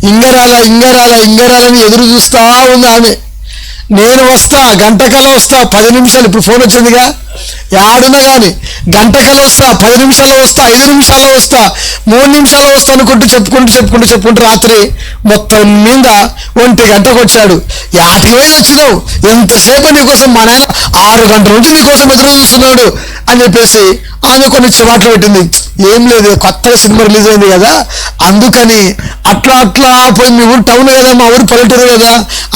ఇంగరాలని ఎదురు చూస్తా ఉంది ఆమె. నేను వస్తా, గంటకల్లా వస్తా, 10 నిమిషాలు, ఇప్పుడు ఫోన్ వచ్చిందిగా, యాడున్నా కానీ గంటకల్లా వస్తా, 10 నిమిషాల్లో వస్తా, 5 నిమిషాల్లో వస్తా, 3 నిమిషాల్లో వస్తా అనుకుంటూ చెప్పుకుంటూ రాత్రి మొత్తం మీద 1 గంటకు వచ్చాడు. యాటికి పోయి వచ్చినావు, ఎంతసేపు నీకోసం, మా నాయన 6 గంటల నుంచి నీకోసం ఎదురు చూస్తున్నాడు అని చెప్పేసి ఆమె కొన్ని చివాట్లు పెట్టింది. ఏం లేదు, కొత్తగా సినిమా రిలీజ్ అయింది కదా, అందుకని అట్లా పోయి, మీ ఊరు టౌన్ కదా, మా ఊరు పల్లెటూరు కదా,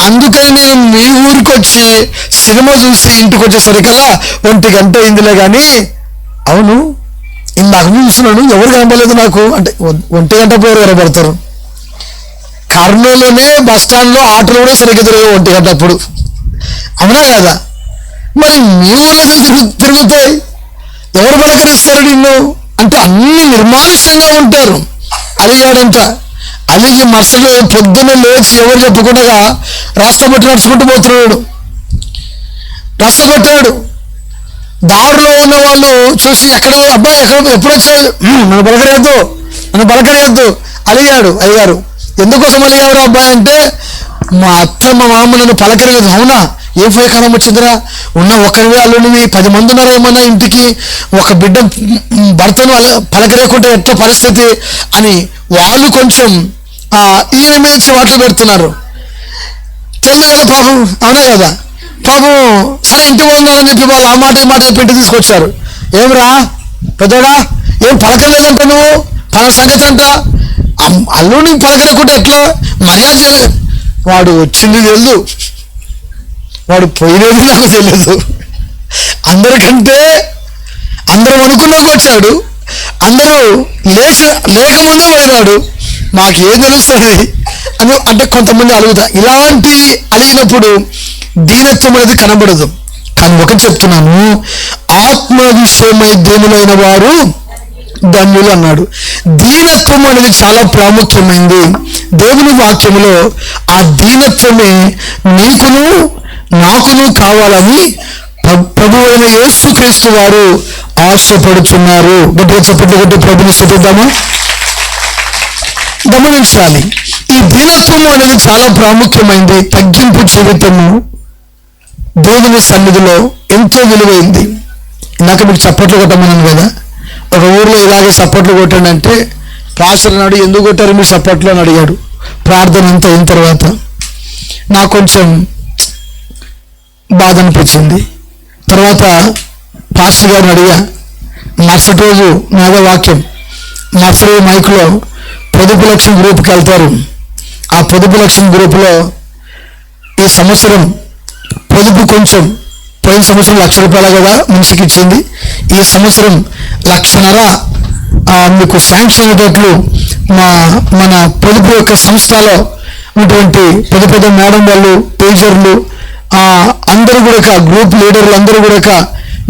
అందుకని నేను మీ ఊరికి వచ్చి సినిమా చూసి ఇంటికి వచ్చేసరికల్లా 1 గంట అయిందిలే. కానీ అవును, ఇందాక చూస్తున్నాను, ఎవరు కనపడలేదు నాకు అంటే 1 గంట పోరు కనపడతారు. కర్నూలులోనే బస్ స్టాండ్లో ఆటోలు కూడా సరిగ్గా తిరగవు 1 గంట అప్పుడు, అవునా కదా? మరి మీ ఊళ్ళో తిరుగుతాయి, ఎవరు పలకరిస్తారు నిన్ను అంటే అన్ని నిర్మానుష్యంగా ఉంటారు. అలిగాడంట. అలిగి మరుసటి పొద్దున్నే లేచి ఎవరు చెప్పకుండా రాష్ట్రపతి నడుచుకుంటూ పోతున్నాడు. రాష్ట్రపట్టాడు. దారిలో ఉన్న వాళ్ళు చూసి ఎప్పుడు వచ్చాడు, నన్ను పలకరేయద్దు అలిగాడు. అయ్యారు, ఎందుకోసం అలిగారు అబ్బాయి అంటే, మా అత్త మా మామ నన్ను పలకరేయలేదు. అవునా, ఏ కాలం వచ్చిందిరా, ఉన్న ఒకరివి అల్లునివి 10 మంది ఉన్నారా ఏమన్నా ఇంటికి, ఒక బిడ్డ భర్తను పలకరేయకుండా ఎట్లా పరిస్థితి అని వాళ్ళు కొంచెం ఈయన మీద చివాట్లు పెడుతున్నారు. తెలుసు కదా పాపం, అవునా కదా పాపం. సరే ఇంటి పోదామని చెప్పి వాళ్ళు ఆ మాట ఈ మాట చెప్పి ఇంటికి తీసుకొచ్చారు. ఏమిరా పెద్దోడా, ఏం పలకలేదంట నువ్వు, పల సంగతి అంట, అల్లుని పలకరేయకుండా ఎట్లా మర్యాద. వాడు వచ్చింది తెలియదు, వాడు పోయినది నాకు తెలియదు. అందరికంటే అందరూ అనుకున్నాక వచ్చాడు, అందరూ లేకముందే పోయినాడు, మాకేం తెలుస్తుంది అని అంటే కొంతమంది అడుగుతా. ఇలాంటి అడిగినప్పుడు దీనత్వం అనేది కనబడదు. కానీ ఒకటి చెప్తున్నాను, ఆత్మ విషయమై దీనులైన వారు ధన్యులు అన్నాడు. దీనత్వం అనేది చాలా ప్రాముఖ్యమైంది. దేవుని వాక్యములో ఆ దీనత్వమే నీకును నాకును కావాలని ప్రభువైన యేసుక్రీస్తు వారు ఆశపడుచున్నారు. గట్టిగా చెప్పండి, గట్టి ప్రభుని స్తుతిద్దామా. గమనించాలి, ఈ దీనత్వము అనేది చాలా ప్రాముఖ్యమైంది. తగ్గింపు జీవితము దేవుని సన్నిధిలో ఎంతో విలువైంది. ఇందాక మీకు చప్పట్లు కొట్టమన్నాను కదా, ఒక ఊర్లో ఇలాగే చప్పట్లు కొట్టండి అంటే పాస్టర్ అన్నాడు, ఎందుకు కొట్టారు మీరు చప్పట్లు అని అడిగాడు. ప్రార్థన అంతా అయిన తర్వాత నాకు కొంచెం బాధ అనిపించింది. తర్వాత పాస్టర్ గారిని అడిగా, మరుసటి రోజు నాదో వాక్యం, మరుసటి రోజు మైకులో పొదుపు లక్ష్యం గ్రూప్కి వెళ్తారు. ఆ పొదుపు లక్ష్యం గ్రూపులో ఈ సంవత్సరం పొదుపు కొంచెం, పోయిన సంవత్సరం ₹1,00,000 కదా మనిషికి ఇచ్చింది, ఈ సంవత్సరం ₹1,50,000 మీకు శాంక్షన్ అయ్యేటట్లు మన పొదుపు యొక్క సంస్థలో ఉన్నటువంటి పెద్ద పెద్ద మేడం వాళ్ళు, పేజర్లు అందరూ కూడా, గ్రూప్ లీడర్లు అందరూ కూడా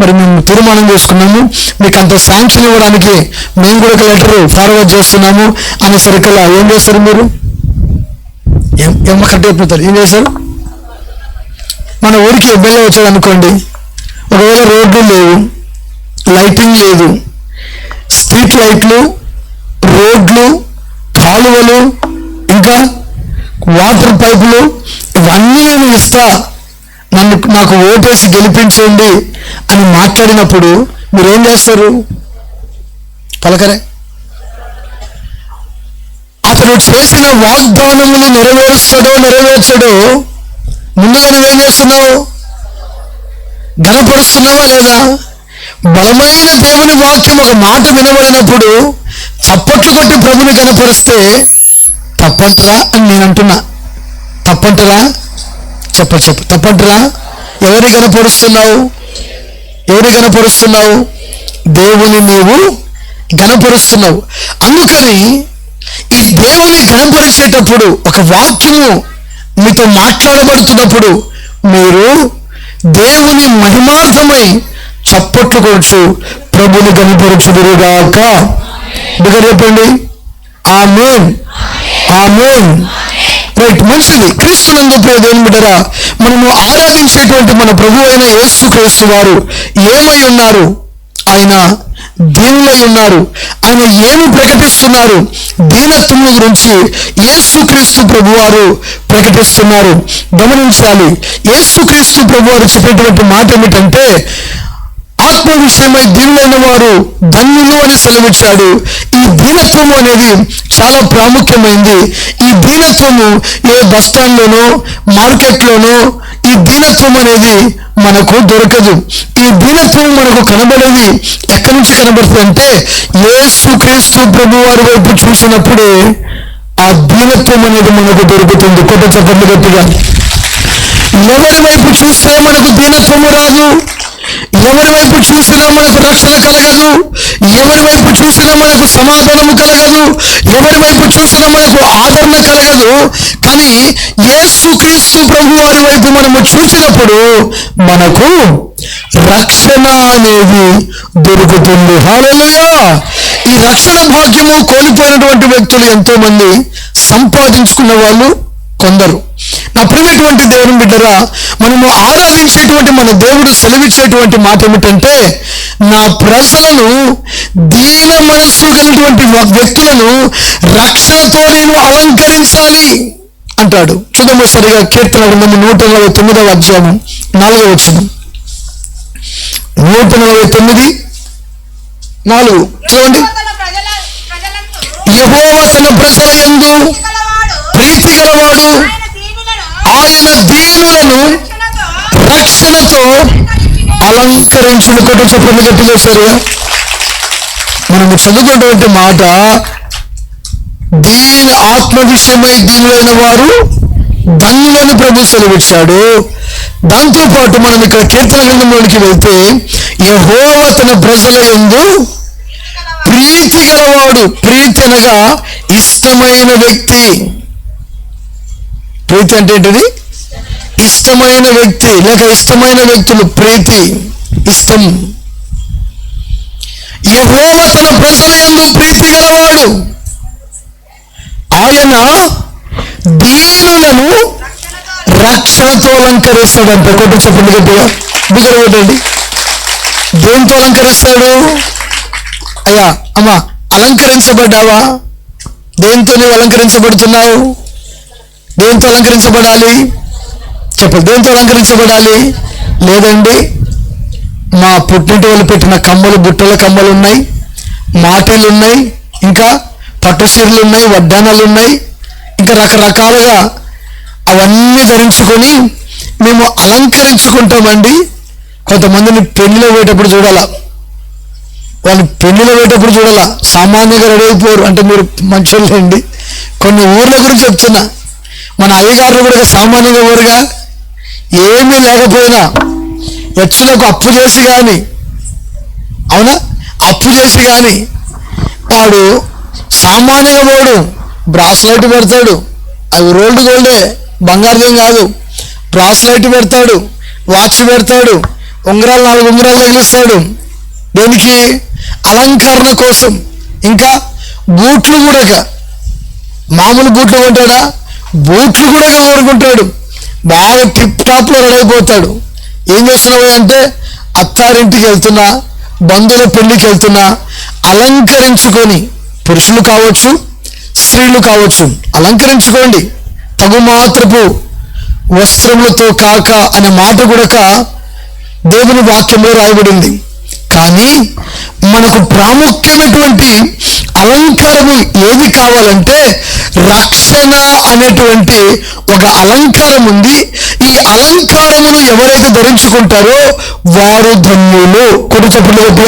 మరి మేము తీర్మానం చేసుకున్నాము, మీకు అంత శాంక్షన్ ఇవ్వడానికి మేము కూడా ఒక లెటర్ ఫార్వర్డ్ చేస్తున్నాము అనేసరికల్లా ఏం చేస్తారు మీరు? కరెక్ట్ చెప్తారు. ఏం చేశారు? మన ఊరికి ఎమ్మెల్యే వచ్చాడు అనుకోండి, ఒకవేళ రోడ్లు లేవు, లైటింగ్ లేదు, స్ట్రీట్ లైట్లు, రోడ్లు, కాలువలు, ఇంకా వాటర్ పైపులు ఇవన్నీ నేను ఇస్తా, నాకు ఓటేసి గెలిపించండి అని మాట్లాడినప్పుడు మీరేం చేస్తారు? పలకరే. అతను చేసిన వాగ్దానములు నెరవేర్చడో ముందుగా నువ్వేం చేస్తున్నావు? ఘనపరుస్తున్నావా లేదా? బలమైన దేవుని వాక్యం ఒక మాట వినబడినప్పుడు చప్పట్లు కొట్టి ప్రభుని ఘనపరిస్తే తప్పంటరా అని నేను అంటున్నా. తప్పంటరా? చెప్ప తప్పంటరా? ఎవరి ఘనపరుస్తున్నావు? దేవుని నీవు ఘనపరుస్తున్నావు. అందుకని ఈ దేవుని ఘనపరిచేటప్పుడు ఒక వాక్యము మీతో మాట్లాడబడుతున్నప్పుడు మీరు దేవుని మహిమార్థమై చప్పట్లు కొడుచు ప్రభుని ఘనపరచుదురుగాక. దగ్గర చెప్పండి, ఆమేన్, ఆమేన్. రైట్, మంచిది. క్రీస్తునందు ప్రియ దేవుని బిడ్డలారా, మనము ఆరాధించేటువంటి మన ప్రభు అయిన యేసుక్రీస్తు వారు ఏమై ఉన్నారు? ఆయన దీనులై ఉన్నారు. ఆయన ఏమి ప్రకటిస్తున్నారు? దీనత్వము గురించి యేసుక్రీస్తు ప్రభువారు ప్రకటిస్తున్నారు. గమనించాలి, యేసుక్రీస్తు ప్రభువారు చెప్పేటువంటి మాట ఏమిటంటే, ఆత్మ విషయమై దీనులైన వారు ధన్యులు అని సెలవిచ్చాడు. ఈ దీనత్వము అనేది చాలా ప్రాముఖ్యమైంది. ఈ దీనత్వము ఏ బస్ స్టాండ్లోనో, మార్కెట్లోనో ఈ దీనత్వం అనేది మనకు దొరకదు. ఈ దీనత్వం మనకు కనబడేది ఎక్కడి నుంచి కనబడుతుంది అంటే, యేసుక్రీస్తు ప్రభువారి వైపు చూసినప్పుడే ఆ దీనత్వం అనేది మనకు దొరుకుతుంది. కొత్త చెప్పండి గట్టిగా. ఎవరి వైపు చూస్తే మనకు దీనత్వము రాదు, ఎవరి వైపు చూసినా మనకు రక్షణ కలగదు, ఎవరి వైపు చూసినా మనకు సమాధానము కలగదు, ఎవరి వైపు చూసినా మనకు ఆదరణ కలగదు. కానీ యేసుక్రీస్తు ప్రభువారి వైపు మనము చూసినప్పుడు మనకు రక్షణ అనేది దొరుకుతుంది. హల్లెలూయా. ఈ రక్షణ భాగ్యము కోల్పోయినటువంటి వ్యక్తులు ఎంతో మంది, సంపాదించుకున్న వాళ్ళు కొందరు. నా ప్రియమైనటువంటి దేవుని బిడ్డరా, మనము ఆరాధించేటువంటి మన దేవుడు సెలవిచ్చేటువంటి మాట ఏమిటంటే, నా ప్రజలను, దీన మనస్సు కలిగినటువంటి వ్యక్తులను రక్షణతో నేను అలంకరించాలి అంటాడు. చూద్దాము సరిగా కీర్తన గ్రంథము 149వ అధ్యాయం 4వ వచనం. 149:4 చూడండి. యెహోవా తన ప్రజల యందు ప్రీతి గలవాడు, ఆయన దీనులను రక్షణతో అలంకరించును. కూడా చెప్పండి గట్టిగా సరిగా. మనము చదువుకున్నటువంటి మాట, దీన ఆత్మ విషయమై దీనులైన వారు ధన్యులని ప్రభు సెలవిచ్చాడు. దాంతోపాటు మనం ఇక్కడ కీర్తన గ్రంథంలోనికి వెళ్తే, యెహోవా తన ప్రజల యందు ప్రీతి గలవాడు. ప్రీతి అనగా ఇష్టమైన వ్యక్తి. ప్రీతి అంటే ఏంటిది? ఇష్టమైన వ్యక్తి లేక ఇష్టమైన వ్యక్తులు. ప్రీతి, ఇష్టం. యెహోవా తన ప్రజల యందు ప్రీతి గలవాడు, ఆయన దీనులను రక్షణతో అలంకరిస్తాడంట. కొట్టు చెప్పండి గట్టిగా, బిగ్గర కొట్టండి. దేంతో అలంకరిస్తాడు? అయ్యా అమ్మా, అలంకరించబడ్డావా? దేంతో నువ్వు అలంకరించబడుతున్నావు? దేంతో అలంకరించబడాలి? చెప్పండి, దేంతో అలంకరించబడాలి? లేదండి, మా పుట్టింటి వాళ్ళు పెట్టిన కమ్మలు, బుట్టల కమ్మలు ఉన్నాయి, మాటీలు ఉన్నాయి, ఇంకా పట్టు చీరలు ఉన్నాయి, వడ్డానాలు ఉన్నాయి, ఇంకా రకరకాలుగా అవన్నీ ధరించుకొని మేము అలంకరించుకుంటామండి. కొంతమందిని పెళ్లిలో పోయేటప్పుడు చూడాలా, వాళ్ళు పెళ్లిలో పోయేటప్పుడు చూడాలా, సామాన్యంగా రెడీ అయిపోరు. అంటే మీరు మంచోళ్ళండి, కొన్ని ఊర్ల గురించి చెప్తున్నా. మన అయ్యగారులు కూడా సామాన్యంగా పోరుగా, ఏమీ లేకపోయినా యక్షులకు అప్పు చేసి కానీ, అవునా, అప్పు చేసి కానీ వాడు సామాన్యంగా పోడు. బ్రాస్లైట్ పెడతాడు, అవి రోల్డ్ గోల్డే, బంగారుదేం కాదు. బ్రాస్లైట్ పెడతాడు, వాచ్ పెడతాడు, ఉంగరాలు 4 ఉంగరాలు తగిలిస్తాడు. దేనికి? అలంకరణ కోసం. ఇంకా బూట్లు కూడా, మామూలు బూట్లు కొంటాడా, బూట్లు కూడా కోరుకుంటాడు. బాగా టిప్ టాప్లో రెడీ అయిపోతాడు. ఏం చేస్తున్నావు అంటే, అత్తారింటికి వెళ్తున్నా, బంధువుల పెళ్లికి వెళ్తున్నా, అలంకరించుకొని, పురుషులు కావచ్చు స్త్రీలు కావచ్చు, అలంకరించుకోండి. తగు మాత్రపు వస్త్రములతో కాక అనే మాట కూడా దేవుని వాక్యంలో రాయబడింది. కానీ మనకు ప్రాముఖ్యమైనటువంటి అలంకారము ఏది కావాలంటే, రక్షణ అనేటువంటి ఒక అలంకారం ఉంది. ఈ అలంకారమును ఎవరైతే ధరించుకుంటారో వారు ధన్యులు. కొడు చెప్పలేదు,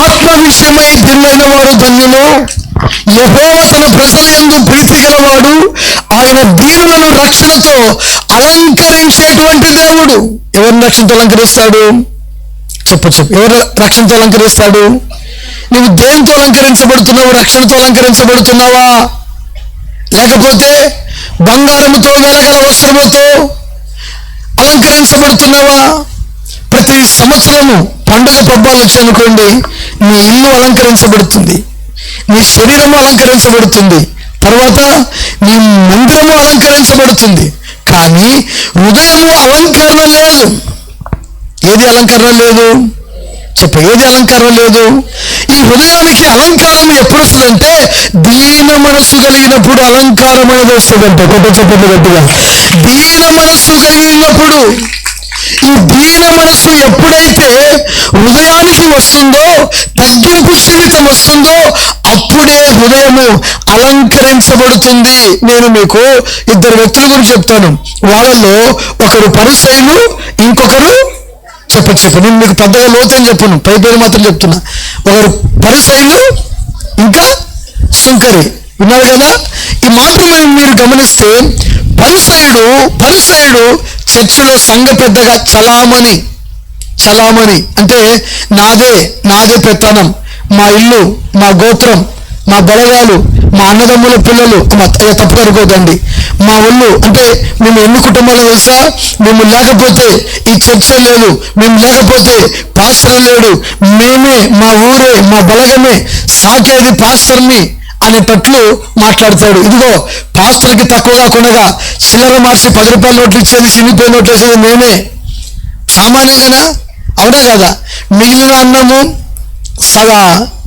ఆత్మ విషయమై దిల్లైన వారు ధన్యులు. యెహోవా తన ప్రజల యందు ప్రీతి గలవాడు, ఆయన దీనులను రక్షణతో అలంకరించేటువంటి దేవుడు. ఎవరిని రక్షణతో అలంకరిస్తాడు? చెప్పు. ఎవరు రక్షణతో అలంకరిస్తాడు? నువ్వు దేనితో అలంకరించబడుతున్నావు? రక్షణతో అలంకరించబడుతున్నావా? లేకపోతే బంగారముతో వెలగల వస్త్రములతో అలంకరించబడుతున్నావా? ప్రతి సంవత్సరము పండుగ పబ్బాలు వచ్చాయనుకోండి, నీ ఇల్లు అలంకరించబడుతుంది, నీ శరీరము అలంకరించబడుతుంది, తర్వాత నీ మందిరము అలంకరించబడుతుంది. కానీ హృదయము అలంకరణ లేదు. ఏది అలంకరణ లేదు? చెప్పు, ఏది అలంకరణ లేదు? ఈ హృదయానికి అలంకారం ఎప్పుడు వస్తుందంటే, దీన మనస్సు కలిగినప్పుడు అలంకారం అనేది వస్తుందంట. కొత్త చెప్పండి గట్టిగా, దీన మనస్సు కలిగినప్పుడు. ఈ దీన మనస్సు ఎప్పుడైతే హృదయానికి వస్తుందో, తగ్గింపు జీవితం వస్తుందో, అప్పుడే హృదయము అలంకరించబడుతుంది. నేను మీకు 2 వ్యక్తుల గురించి చెప్తాను. వాళ్ళలో ఒకరు పరిసయ్యులు, ఇంకొకరు చెప్పు. నేను మీకు పెద్దగా లోతని చెప్పను, పైపేరు మాత్రం చెప్తున్నా. ఒకరు పరిసయ్యులు, ఇంకా సుంకరి. విన్నారు కదా? ఈ మాటలు మీరు గమనిస్తే, పరిసయ్యుడు చర్చిలో సంఘ పెద్దగా చలామణి అంటే నాదే పెత్తనం, మా ఇల్లు, మా గోత్రం, మా బలగాలు, మా అన్నదమ్ముల పిల్లలు, తప్పు అనుకోకండి, మా ఒళ్ళు. అంటే మేము ఎన్ని కుటుంబాలు తెలుసా? మేము లేకపోతే ఈ చర్చ లేదు, మేము లేకపోతే పాస్టర్ లేడు, మేమే, మా ఊరే, మా బలగమే సాకేది పాస్టర్ని అనేటట్లు మాట్లాడతాడు. ఇదిగో పాస్టర్కి తక్కువగా కొనగా చిల్లర మార్చి 10 రూపాయల నోట్లు ఇచ్చేది, చిన్నిపోయిన నోట్లు వేసేది మేమే. సామాన్యంగా, అవునా కదా? మిగిలిన అన్నము,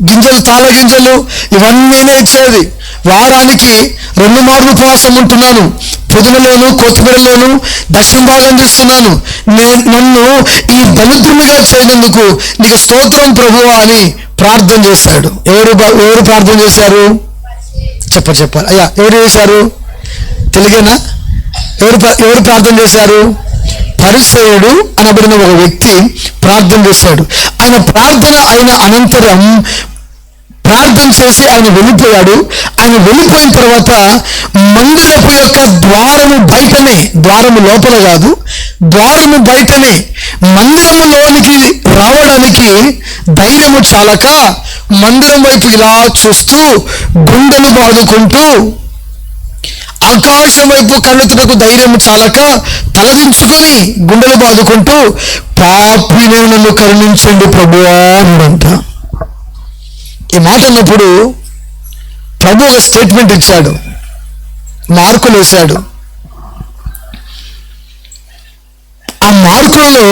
గింజలు, తాళ గింజలు ఇవన్నీ నేనే ఇచ్చేది. వారానికి 2 మార్లు ఉపవాసం ఉంటున్నాను, పుదీనలోను కొత్తిమీరలోను దశంభాగం చేస్తున్నాను. నన్ను ఈ దళితునిగా చేయనందుకు నీకు స్తోత్రం ప్రభువా అని ప్రార్థన చేశాడు. ఎవరు ప్రార్థన చేశారు? చెప్పాలి అయ్యా, ఎవరు చేశారు? తెలుగేనా? ఎవరు ప్రార్థన చేశారు? పరిసయ్యుడు అనబడిన ఒక వ్యక్తి ప్రార్థన చేశాడు. ఆయన ప్రార్థన అయిన అనంతరం ప్రార్థన చేసి ఆయన వెళ్ళిపోయాడు. ఆయన వెళ్ళిపోయిన తర్వాత మందిరపు యొక్క ద్వారము బయటనే, ద్వారము లోపల కాదు, ద్వారము బయటనే మందిరములోనికి రావడానికి ధైర్యము చాలక మందిరం వైపు ఇలా చూస్తూ, గుండెలు బాదుకుంటూ, ఆకాశం వైపు కళ్ళెత్తుటకు ధైర్యం చాలక తలదించుకొని గుండెలు బాదుకుంటూ, పాపిని నన్ను కరుణించండి ప్రభువా అన్నాడంట. ఈ మాట అన్నప్పుడు ప్రభు ఒక స్టేట్మెంట్ ఇచ్చాడు, మార్కులు వేశాడు. ఆ మార్కులలో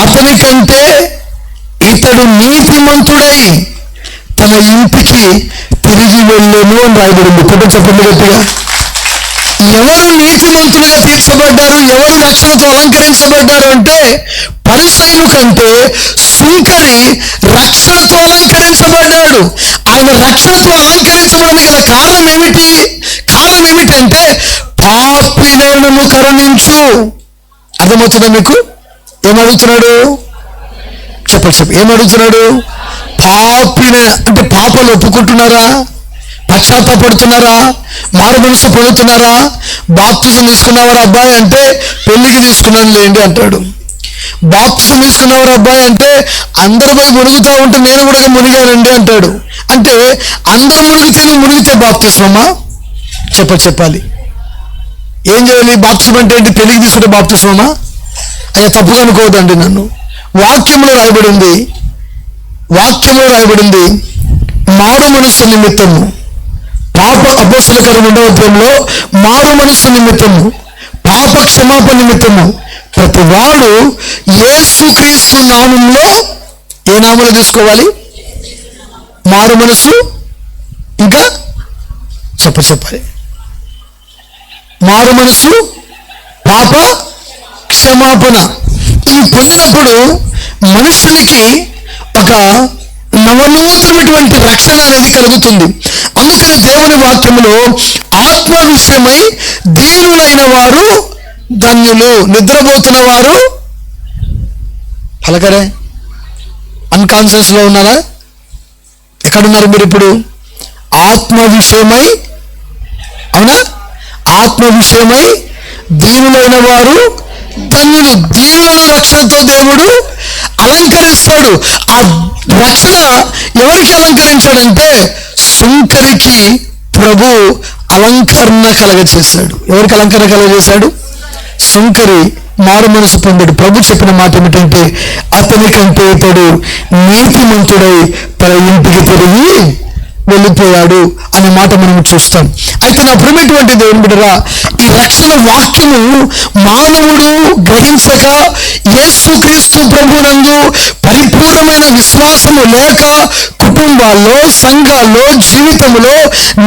అతని కంటే ఇతడు నీతిమంతుడై తన ఇంటికి తిరిగి వెళ్ళను అని రాయబడింది. కుటుంబ చెప్పండి గట్టిగా. ఎవరు నీతిమంతులుగా తీర్చబడ్డారు, ఎవరు రక్షణతో అలంకరించబడ్డారు అంటే పరిసయ్యుల కంటే సుంకరి రక్షణతో అలంకరించబడ్డాడు. ఆయన రక్షణతో అలంకరించబడడానికి గల కారణం ఏమిటి? కారణం ఏమిటంటే పాపినైనను కరుణించు. అర్థమవుతుందా మీకు? ఏమడుగుతున్నాడు? చెప్పు ఏమడుగుతున్నాడు? పాపిన అంటే పాపాలు ఒప్పుకుంటున్నారా? పశ్చాత్తాపడుతున్నారా? మారు మనసు పొందుతున్నారా? బాప్తిజం తీసుకున్నవారు అబ్బాయి అంటే పెళ్లికి తీసుకున్నాను లేండి అంటాడు. బాప్తిజం తీసుకున్నవారు అబ్బాయి అంటే అందరు పోయి మునుగుతూ ఉంటే నేను కూడా మునిగానండి అంటాడు. అంటే అందరూ మునిగితే బాప్తిస్మమా? చెప్పాలి. ఏం చేయాలి? బాప్తిజం అంటే ఏంటి? పెళ్లికి తీసుకుంటే బాప్తిస్మమా? అయ్యా తప్పుగా అనుకోవద్దండి నన్ను. వాక్యంలో రాయబడింది మారు మనస్సు నిమిత్తము, పాప అపోస్తల కార్యం 2వ అధ్యాయంలో మారు మనస్సు నిమిత్తము, పాప క్షమాపణ నిమిత్తము ప్రతి వాడు యేసుక్రీస్తు నామంలో ఏ నామంలో తీసుకోవాలి? మారు మనస్సు. ఇంకా చెప్పాలి. మారు మనస్సు, పాప క్షమాపణ. ఇవి పొందినప్పుడు మనుషునికి ఒక నవనూతనమైనటువంటి రక్షణ అనేది కలుగుతుంది. అందుకని దేవుని వాక్యములో ఆత్మ విషయమై దీనులైన వారు ధన్యులు. నిద్రపోతున్న వారు పలకరే? అన్కాన్షియస్ లో ఉన్నారా? ఎక్కడున్నారు మీరు ఇప్పుడు? ఆత్మ విషయమై, అవునా? ఆత్మ విషయమై దీనులైన వారు ధన్యులు. దీనులను రక్షణతో దేవుడు అలంకరిస్తాడు. ఆ రక్షణ ఎవరికి అలంకరించాడంటే సుంకరికి ప్రభు అలంకరణ కలగజేశాడు. ఎవరికి అలంకరణ కలగజేశాడు? సుంకరి మారు మనసు పొందాడు. ప్రభు చెప్పిన మాట ఏమిటంటే అతని కంటే ఇతడు నీతిమంతుడై తన ఇంటికి తిరిగి వెళ్ళిపోయాడు అనే మాట మనం చూస్తాం. అయితే నా ప్రియమైనటువంటి దేవుని బిడ్డరా, ఈ రక్షణ వాక్యము మానవుడు గ్రహించక యేసుక్రీస్తు ప్రభునందు పరిపూర్ణమైన విశ్వాసము లేక కుటుంబాల్లో, సంఘాల్లో, జీవితంలో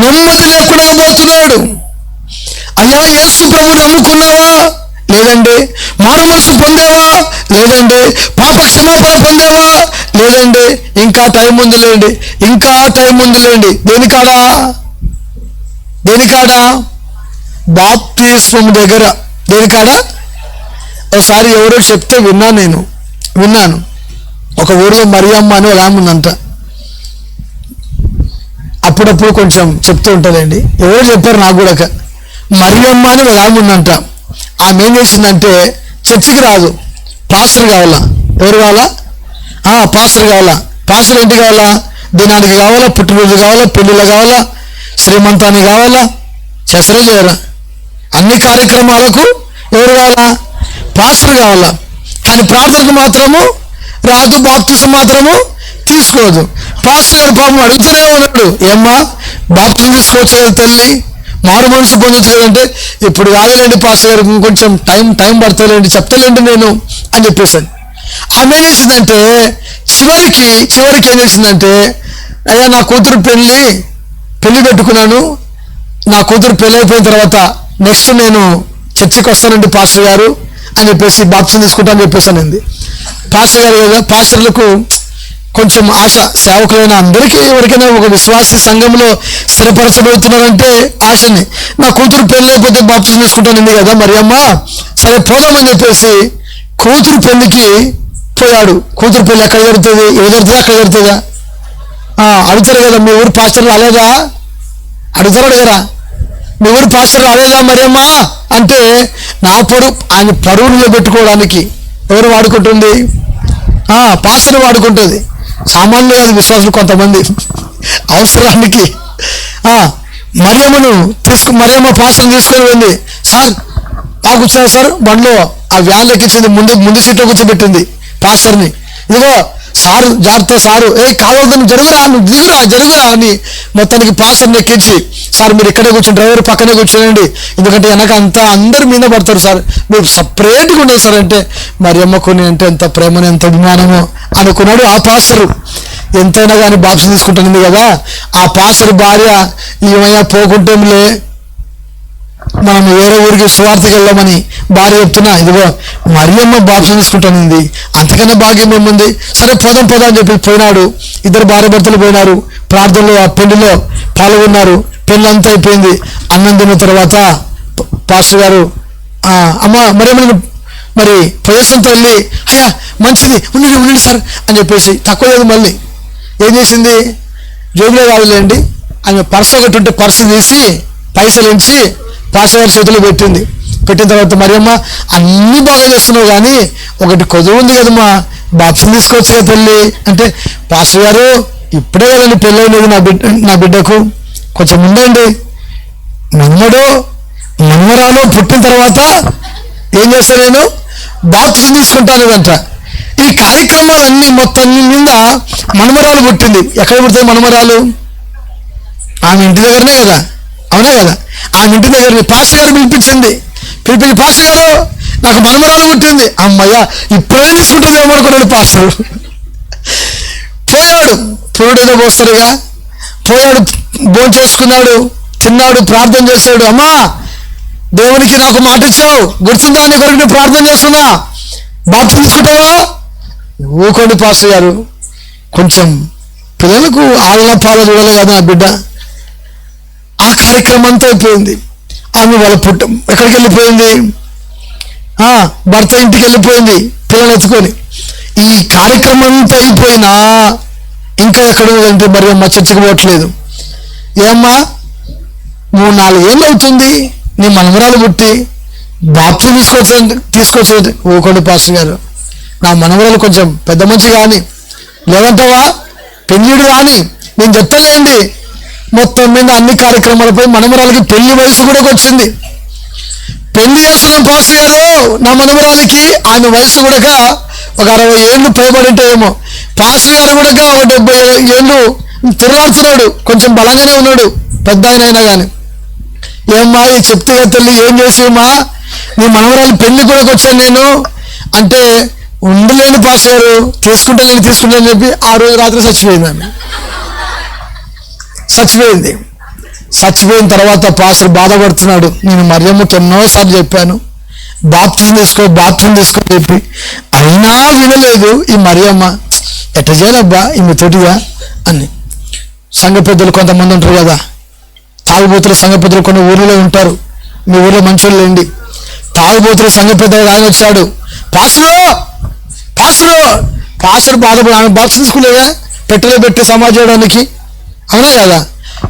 నెమ్మది లేకుండా పోతున్నాడు. అయ్యా యేసు ప్రభుని నమ్ముకున్నావా? లేదండి. మారు మనసు పొందావా? లేదండి. పాప క్షమాపణ పొందావా? లేదండి. ఇంకా టైం ఉందిలేండి. దేనికాడా? బాప్తిస్మం దగ్గర. దేనికాడా? ఒకసారి ఎవరో చెప్తే విన్నాను. ఒక ఊరిలో మరియమ్మ అని ఒక ఆమె ఉందంట. అప్పుడప్పుడు కొంచెం చెప్తూ ఉంటుందండి. ఎవరో చెప్పారు నాకు కూడా. మరియమ్మ అని ఒక ఆమె ఉందంట. ఆమె ఏం చేసిందంటే చర్చికి రాదు, పాస్టర్ కావాలా. ఎవరు కావాలా? పాస్టర్ కావాలా. పాస్టర్ ఏంటి కావాలా? దినానికి కావాలా, పుట్టినరోజు కావాలా, పెళ్ళిళ్ళు కావాలా, శ్రీమంతానికి కావాలా, చేసరే చేయాలా, అన్ని కార్యక్రమాలకు ఎవరు కావాలా? పాస్టర్ కావాలా. కానీ ప్రార్థనకు మాత్రము రాదు, బాప్తిజం మాత్రము తీసుకోదు. పాస్టర్ గారు పాపం అడుగుతూనే ఉన్నాడు, ఏమ్మా బాప్తిజం తీసుకోవచ్చు కదా తల్లి, మారు మనసు పొందొచ్చు కదంటే, ఇప్పుడు కాదులేండి పాస్టర్ గారు, ఇంకొంచెం టైం పడతలేండి, చెప్తలేండి నేను అని చెప్పేసాను. ఆమె ఏం చేసిందంటే చివరికి ఏం చేసిందంటే, అయ్యా నా కూతురు పెళ్లి పెట్టుకున్నాను, నా కూతురు పెళ్ళి అయిపోయిన తర్వాత నెక్స్ట్ నేను చర్చికి వస్తానండి పాస్టర్ గారు అని చెప్పేసి బాప్తిజం తీసుకుంటానని చెప్పేసానండి. పాస్టర్ గారు కదా, పాస్టర్లకు కొంచెం ఆశ, సేవకులైన అందరికీ ఎవరికైనా ఒక విశ్వాస సంఘంలో స్థిరపరచబడుతున్నారంటే ఆశని. నా కూతురు పెళ్ళి అయిపోతే బాప్తిజం తీసుకుంటానండి కదా మరి అమ్మ, సరే పోదామని చెప్పేసి కూతురు పెళ్లికి పోయాడు. కూతురు పెళ్ళి ఎక్కడ జరుగుతుంది? అక్కడ జరుగుతుందా? అడుగుతారు కదా, మీ ఊరు పాస్టర్ రాలేదా? అడుగుతారా? మీ ఊరు పాస్టర్ రాలేదా మరి అమ్మా అంటే, ఆయన పరువు నిలబెట్టుకోవడానికి ఎవరు వాడుకుంటుంది? పాస్టర్ వాడుకుంటుంది. సామాన్యులు కాదు, విశ్వాసులు కొంతమంది అవసరానికి మరియమ్మ పాస్టర్ని తీసుకొని వెళ్ళి, సార్ బాగా కూర్చున్నారు సార్ బండ్లో, ఆ వ్యాన్ ఎక్కించింది, ముందు సీట్లో కూర్చోబెట్టింది పాస్టర్ని. ఇదిగో సారు జాగ్రత్త, సారు కావాలి నువ్వు జరుగురా అని మొత్తానికి పాస్టర్ని ఎక్కించి, సార్ మీరు ఇక్కడే కూర్చొని, డ్రైవర్ పక్కనే కూర్చోనండి, ఎందుకంటే వెనక అంతా అందరి మీద పడతారు సార్, మీరు సపరేట్గా ఉండదు సార్ అంటే, మరి అమ్మకుని అంటే ఎంత ప్రేమను, ఎంత అభిమానమో అనుకున్నాడు ఆ పాస్టరు. ఎంతైనా కానీ బాప్స్ తీసుకుంటుంది కదా, ఆ పాస్టర్ భార్య ఏమయ్యా పోకుంటేంలే మనం వేరే ఊరికి సువార్తకి వెళ్దామని భార్య చెప్తున్నా, ఇదిగో మరియమ్మ బాప్సం తీసుకుంటానింది, అంతకన్నా భాగ్యం ఏముంది, సరే పోదాం అని చెప్పి పోయినాడు. ఇద్దరు భార్య భర్తలు పోయినారు, ప్రార్థనలో ఆ పెళ్లిలో పాల్గొన్నారు. పెళ్ళి అంతా అయిపోయింది. అన్నం తిన్న తర్వాత పాస్టర్ గారు అమ్మ మరి ప్రదేశంతో వెళ్ళి అయ్యా మంచిది ఉండండి సార్ అని చెప్పేసి, తక్కువ లేదు మళ్ళీ ఏం చేసింది, జోబులో కాదులేండి ఆమె పర్సు ఒకటి ఉంటే పర్సు తీసి పైసలు ఎంచి పాస్టర్ గారి చేతిలో పెట్టింది. పెట్టిన తర్వాత మరియమ్మ అన్నీ బాగా చేస్తున్నావు కానీ ఒకటి కొదువు ఉంది కదమ్మా, బాప్సం తీసుకోవచ్చు కదా తల్లి అంటే, పాస్టర్ గారు ఇప్పుడే కదండి పెళ్ళి అయినది నా బిడ్డకు, కొంచెం ఉండండి, మనమరాలు పుట్టిన తర్వాత ఏం చేస్తాను నేను బాప్సం తీసుకుంటాను అంట. ఈ కార్యక్రమాలన్నీ మొత్తం మీద మనమరాలు పుట్టింది. ఎక్కడ పుడుతుంది మనమరాలు? ఆమె ఇంటి దగ్గరనే కదా, అవునా కదా? ఆమె ఇంటి దగ్గర పాస్టర్ గారు పిలిపించింది. పాస్టర్ గారు నాకు మనమరాలు పుట్టింది. అమ్మయ్య ఇప్పుడే తీసుకుంటుంది ఏమనుకున్నాడు పాస్టర్. పోయాడు, పురుడేదో పోస్తారుగా, పోయాడు, భోజనం చేసుకున్నాడు, తిన్నాడు, ప్రార్థన చేశాడు. అమ్మా దేవునికి నాకు మాట ఇచ్చావు, గుర్తుందా, నీ కొరకు నేను ప్రార్థన చేస్తున్నా, బాప్సం తీసుకుంటావా? ఊకోండి పాస్టర్ గారు, కొంచెం పిల్లలకు ఆలన పాల చూడాలి కదా నా బిడ్డ. ఆ కార్యక్రమం అంతా అయిపోయింది. ఆమె వాళ్ళ ఎక్కడికి వెళ్ళిపోయింది, భర్త ఇంటికి వెళ్ళిపోయింది పిల్లలు ఎత్తుకొని. ఈ కార్యక్రమం అంతా అయిపోయినా ఇంకా ఎక్కడ అంటే మరి అమ్మ చర్చకి పోవట్లేదు. ఏమ్మా 3-4 ఏళ్ళు అవుతుంది నీ మనమరాలు పుట్టి, బాప్సం తీసుకొచ్చేది. ఊకోండి పాస్టర్ గారు, నా మనమరాలు కొంచెం పెద్ద మంచి కానీ, లేదంటావా పెళ్ళిడు కానీ నేను చెప్తలేండి. మొత్తం మీద అన్ని కార్యక్రమాలపై మనమరాలకి పెళ్లి వయసు కూడా వచ్చింది. పెళ్లి చేస్తున్నాం పాస్టర్ గారు నా మనమరాలకి, ఆమె వయసు కూడా ఒక 60 ఏళ్ళు పైబడి ఉంటాయేమో. పాస్టర్ గారు కూడా ఒక 70 ఏళ్ళు తిరగాల్సినాడు, కొంచెం బలంగానే ఉన్నాడు, పెద్ద ఆయన అయినా కానీ. ఏమ్మా ఈ చెప్తే తల్లి ఏం చేసేమా, నీ మనవరాలు పెళ్లి కూడా వచ్చాను నేను అంటే, ఉండలేను పాస్టర్ గారు, తీసుకుంటానని చెప్పి ఆ రోజు రాత్రి చచ్చిపోయింది ఆమె. చచ్చిపోయిన తర్వాత పాస్టర్ బాధపడుతున్నాడు. నేను మరియమ్మకి ఎన్నోసార్లు చెప్పాను బాప్తిజం తీసుకో చెప్పి, అయినా వినలేదు ఈ మరియమ్మ. ఎట్ట చేయాలబ్బా ఈమె తోటిగా అని. సంఘ పెద్దలు కొంతమంది ఉంటారు కదా, తాగుబోతుల సంఘ పెద్దలు కొన్ని ఊరిలో ఉంటారు, మీ ఊరిలో మంచోళ్ళు లేండి. తాగుబోతుల సంఘ పెద్దలు ఆయన వచ్చాడు, పాస్టర్ బాధపడి ఆమె బాప్తిజం తీసుకోలేదా, పెట్టలే పెట్టి సమాజం చేయడానికి, అవునా కదా?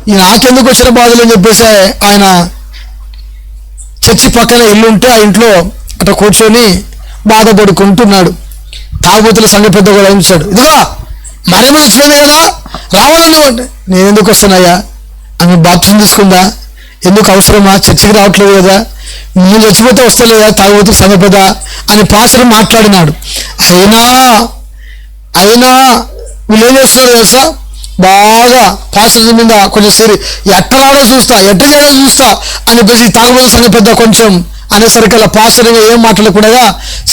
ఈ నాకెందుకు వచ్చిన బాధలు అని చెప్పేసి ఆయన చర్చి పక్కన ఇల్లు ఉంటే ఆ ఇంట్లో అట్లా కూర్చొని బాధపడుకుంటున్నాడు. తాగుబోతుల సంఘ పెద్ద కూడా ఉంచాడు, ఇదిగో మరేమో చచ్చిపోయింది కదా రావాలని అంటే, నేను ఎందుకు వస్తున్నాయా, ఆమె బాప్తిజం తీసుకుందా, ఎందుకు అవసరమా, చర్చికి రావట్లేదు కదా, నువ్వు చచ్చిపోతే వస్తలేదా తాగుబోతుల సంఘ పెద్ద అని పాస్టర్ మాట్లాడినాడు. అయినా వీళ్ళు ఏం చేస్తున్నారు తెలుసా, బాగా పాస్టర్ మీద కొంచెం ఎట్టలాడో చూస్తా అని చెప్పేసి తాగుబోతు సంఘ పెద్ద కొంచెం అనేసరికల్లా పాస్టర్ ఏం మాట్లాడకుండా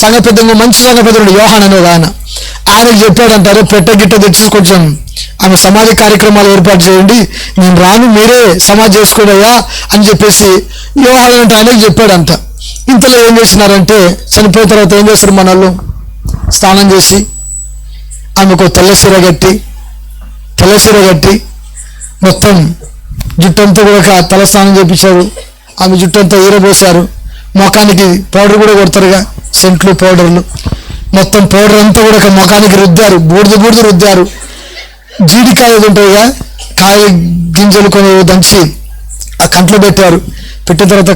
సంఘ పెద్ద మంచి సంఘ పెద్దడు యోహాన్ అనేది ఆయనకు చెప్పాడంటారు, పెట్ట తెచ్చి కొంచెం ఆమె సమాధి కార్యక్రమాలు ఏర్పాటు చేయండి, నేను రాను, మీరే సమాధి చేసుకోడయ్యా అని చెప్పేసి యోహాన్ అంటే ఆయనకు చెప్పాడంట. ఇంతలో ఏం చేసినారంటే, చనిపోయిన తర్వాత ఏం చేస్తారు మన వాళ్ళు, స్నానం చేసి ఆమెకు తెల్ల సీర కట్టి మొత్తం జుట్టంతా కూడా తలస్నానం చేపించారు. ఆమె జుట్టంతా ఈరబోసారు, ముఖానికి పౌడర్ కూడా కొడతారుగా, సెంట్లు పౌడర్లు, మొత్తం పౌడర్ అంతా కూడా ముఖానికి రుద్దారు, బూడిద రుద్దారు. జీడికాయ ఉంటాయిగా, కాయ గింజలు కొన్ని దంచి ఆ కంట్లో పెట్టారు. పెట్టిన తర్వాత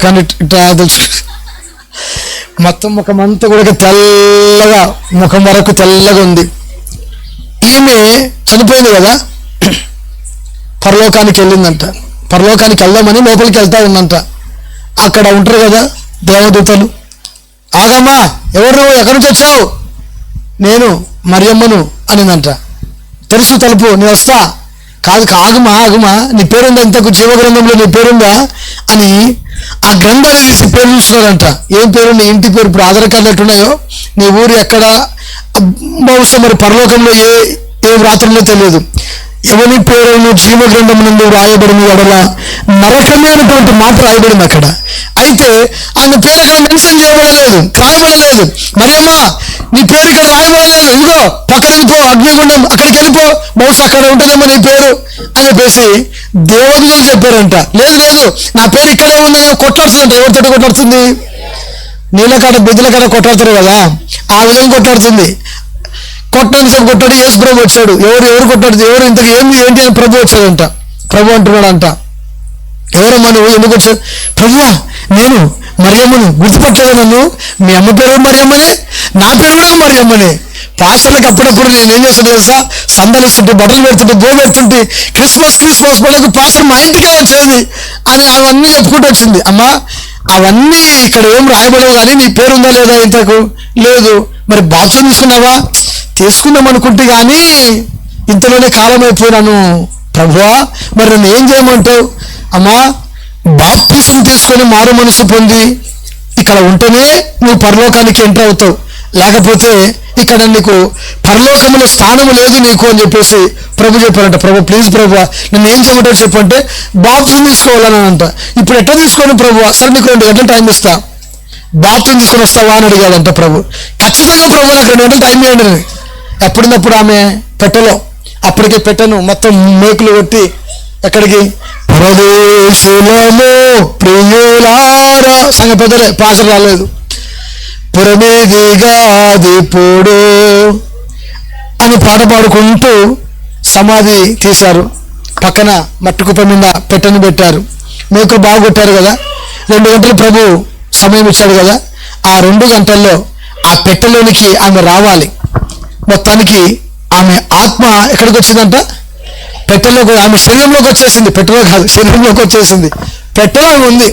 మొత్తం ముఖం అంతా కూడా తెల్లగా, ముఖం వరకు తెల్లగా ఉంది. ఈమె చనిపోయింది కదా, పరలోకానికి వెళ్ళిందంట. పరలోకానికి వెళ్దామని లోపలికి వెళ్తా ఉందంట. అక్కడ ఉంటారు కదా దేవదూతలు, ఆగమ్మా ఎవరు నువ్వు, ఎక్కడి నుంచి వచ్చావు, నేను మరియమ్మను అనిందంట. తెలుసు తలుపు, నేను వస్తా. కాదు ఆగుమా నీ పేరుందా, ఇంతకు జీవ గ్రంథంలో నీ పేరుందా అని ఆ గ్రంథాన్ని తీసి పేరు చూస్తున్నారంట. ఏం పేరు, నీ ఇంటి పేరు, ఇప్పుడు ఆధార్ కార్డు ఎట్టున్నాయో, నీ ఊరు ఎక్కడ, బహుశా మరి పరలోకంలో ఏ వ్రాతల్లో తెలియదు. ఎవరి పేరును జీవ గ్రంథం నుండి రాయబడిన ఎడల నరకమే అనేటువంటి మాట రాయబడింది అక్కడ. అయితే ఆమె పేరు అక్కడ మెన్షన్ చేయబడలేదు, రాయబడలేదు. మరియమ్మ నీ పేరు ఇక్కడ రాయబడలేదు, ఇదిగో పక్కన వెళ్ళిపో, అగ్నిగుండం అక్కడికి వెళ్ళిపో, బహుశా అక్కడ ఉంటుందేమో నీ పేరు అని చెప్పేసి దేవదూతలు చెప్పారంట. లేదు లేదు, నా పేరు ఇక్కడే ఉందని కొట్లాడుతుందంట. ఎవరితో కొట్లాడుతుంది? నీళ్ళ కాడ బిద్దుల కాడ కొట్లాడుతారు కదా, ఆ విధంగా కొట్లాడుతుంది. కొట్టడానికి సేపు కొట్టాడు, యేసు ప్రభు వచ్చాడు. ఎవరు కొట్టాడు? ఎవరు ఇంతకు ఏంటి అని ప్రభు వచ్చాడంట. ప్రభు అంటున్నాడంట, ఎవరమ్మా నువ్వు, ఎందుకు వచ్చావు? ప్రభువా, నేను మరియమ్మను, గుర్తుపట్టలేదు నన్ను? మీ అమ్మ పేరు మరియమ్మనే, నా పేరు కూడా మరియమ్మనే. పాస్టర్లకు అప్పుడప్పుడు నేను ఏం చేస్తుంటే తెలుసా, సందలు ఇస్తుంటే, బట్టలు పెడుతుంటే, బో పెడుతుంటే, క్రిస్మస్ పండుగకు పాస్టర్ మా ఇంటికే వచ్చేది అని అవన్నీ చెప్పుకుంటూ వచ్చింది. అమ్మా అవన్నీ ఇక్కడ ఏం రాయబడవు, కానీ నీ పేరు ఉందా లేదా? ఇంతకు లేదు. మరి బాప్తిజం తీసుకున్నావా? తీసుకున్నాం అనుకుంటే, కానీ ఇంతలోనే కాలం అయిపోయినాను ప్రభువా, మరి నన్ను ఏం చేయమంటావు? అమ్మా బాప్తిజం తీసుకొని మారు మనసు పొంది ఇక్కడ ఉంటేనే నువ్వు పరలోకానికి ఎంటర్ అవుతావు, లేకపోతే ఇక్కడ నీకు పరలోకంలో స్థానం లేదు నీకు అని చెప్పేసి ప్రభు చెప్పారంట. ప్రభు ప్లీజ్ ప్రభు నన్ను ఏం చేయమంటావు చెప్పంటే, బాప్తిజం తీసుకోవాలని అంట. ఇప్పుడు ఎట్లా తీసుకోండి ప్రభు? సరే నీకు 2 గంటలు టైం ఇస్తా, బాప్తిజం తీసుకొని వస్తావా అని అడిగాడంట ప్రభు. ఖచ్చితంగా ప్రభు నాకు 2 గంటలు టైం ఇవ్వండి. ఎప్పుడప్పుడు ఆమె పెట్టెలో, అప్పటికే పెట్టెను మొత్తం మేకులు కొట్టి ఎక్కడికి, పరదేశులము ప్రియులారా, సంగ పెద్దలే, పాస రాలేదు, పురమేదిగాదిప్పుడు అని పాట పాడుకుంటూ సమాధి తీశారు. పక్కన మట్టి కుప్ప మీద పెట్టెను పెట్టారు. మేకులు బాగా కొట్టారు కదా. 2 గంటలు ప్రభు సమయం ఇచ్చాడు కదా. ఆ 2 గంటల్లో ఆ పెట్టెలోనికి ఆమె రావాలి. మొత్తానికి ఆమె ఆత్మ ఎక్కడికి వచ్చిందంట? పెట్టెలోకి, ఆమె శరీరంలోకి వచ్చేసింది. పెట్టెలో కాదు, శరీరంలోకి వచ్చేసింది. పెట్టెలో ఉంది.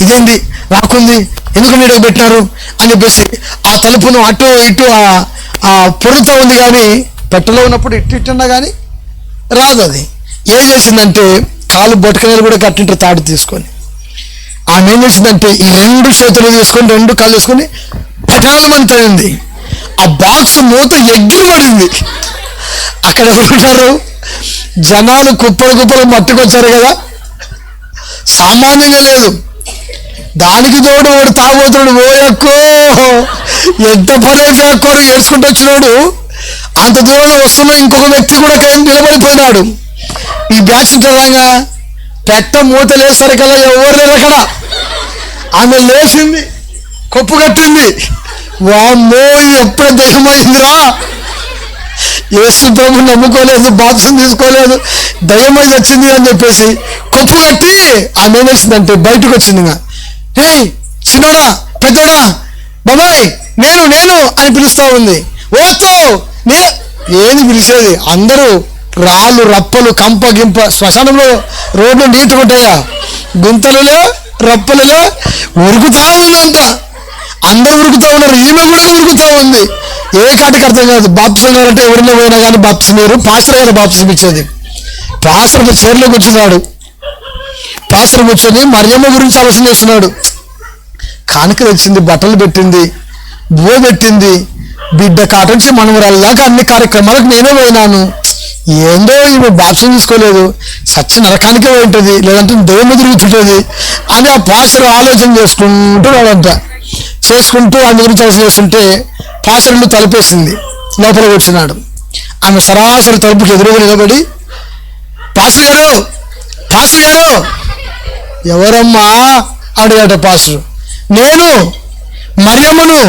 ఇదేంది రాకుంది, ఎందుకు నీడకు పెట్టినారు అని చెప్పేసి ఆ తలుపును అటు ఇటు ఆ పొడుతూ ఉంది. కానీ పెట్టెలో ఉన్నప్పుడు ఇట్టున్నా కానీ రాదు. అది ఏం చేసిందంటే, కాలు బొట్టకనేలు కూడా కట్టింటారు తాడు తీసుకొని. ఆమె ఏం చేసిందంటే, ఈ 2 చేతులు తీసుకొని 2 కాళ్ళు వేసుకొని పటాలమంతైంది. ఆ బాక్స్ మూత ఎగిరి పడింది. అక్కడ ఉంటారు జనాలు, కుప్పలు మట్టుకొచ్చారు కదా, సామాన్యంగా లేదు. దానికి తోడు వాడు తాగోతుడు, ఓయక్కో ఎంత పడేకారు ఏడ్చుకుంటూ వచ్చినాడు. అంత దూరంలో వస్తున్న ఇంకొక వ్యక్తి కూడా నిలబడిపోయినాడు. ఈ బ్యాచ్ ఉంటుందాగా పెట్ట మూత లేసరికల్లా ఎవరు లేరు అక్కడ. ఆమె లేచింది, కొప్పు కట్టింది. వామ్మో ఇది ఎప్పుడే దయ్యమైందిరా, యేసు ప్రభు నమ్ముకోలేదు, బాప్తిజం తీసుకోలేదు, దయ్యమై వచ్చింది అని చెప్పేసి కొప్పు కట్టి ఆమె ఏం చేసిందంటే బయటకు వచ్చింది. హే చిన్నోడా, పెద్దోడా, బాబాయ్ నేను అని పిలుస్తా ఉంది. ఓతో ఏది పిలిచేది? అందరూ రాళ్ళు రప్పలు కంప గింప. శ్మశానంలో రోడ్లు నీట్గా ఉంటాయా? గుంతలలో రప్పలలో ఉరుకుతా ఉందంట. అందరూ ఉరుకుతా ఉన్నారు, ఈమె కూడా ఉరుకుతా ఉంది. ఏ కాటికి అర్థం కాదు. బాప్తిజం కావాలంటే ఎవరిలో పోయినా కానీ బాప్తిజం వేరు. పాస్టర్ గారు బాప్తిజం ఇచ్చేది. పాస్టర్ చైర్లో కూర్చున్నాడు. పాస్టర్ కూర్చొని మరియమ్మ గురించి ఆలోచన చేస్తున్నాడు. కానుక తెచ్చింది, బట్టలు పెట్టింది, బో పెట్టింది, బిడ్డ కాటొచ్చి మనవరాలు దాకా అన్ని కార్యక్రమాలకు నేనే పోయినాను. ఏందో ఈమె బాప్తిజం తీసుకోలేదు, సత్య నరకానికే పోయింటుంది, లేదంటే దెయ్యం తిరుగుతుంటుంది అని ఆ పాస్టర్ ఆలోచన చేసుకుంటున్నాడంట. చేసుకుంటూ ఆమె గురించి ఆలోచన చేస్తుంటే పాస్టర్ తలుపేసింది. లోపల కూర్చున్నాడు. ఆమె సరాసరి తలుపుకి ఎదురుగా నిలబడి, పాస్టర్ గారు ఎవరమ్మా అడిగాట పాస్టర్. నేను మరియమ్మను,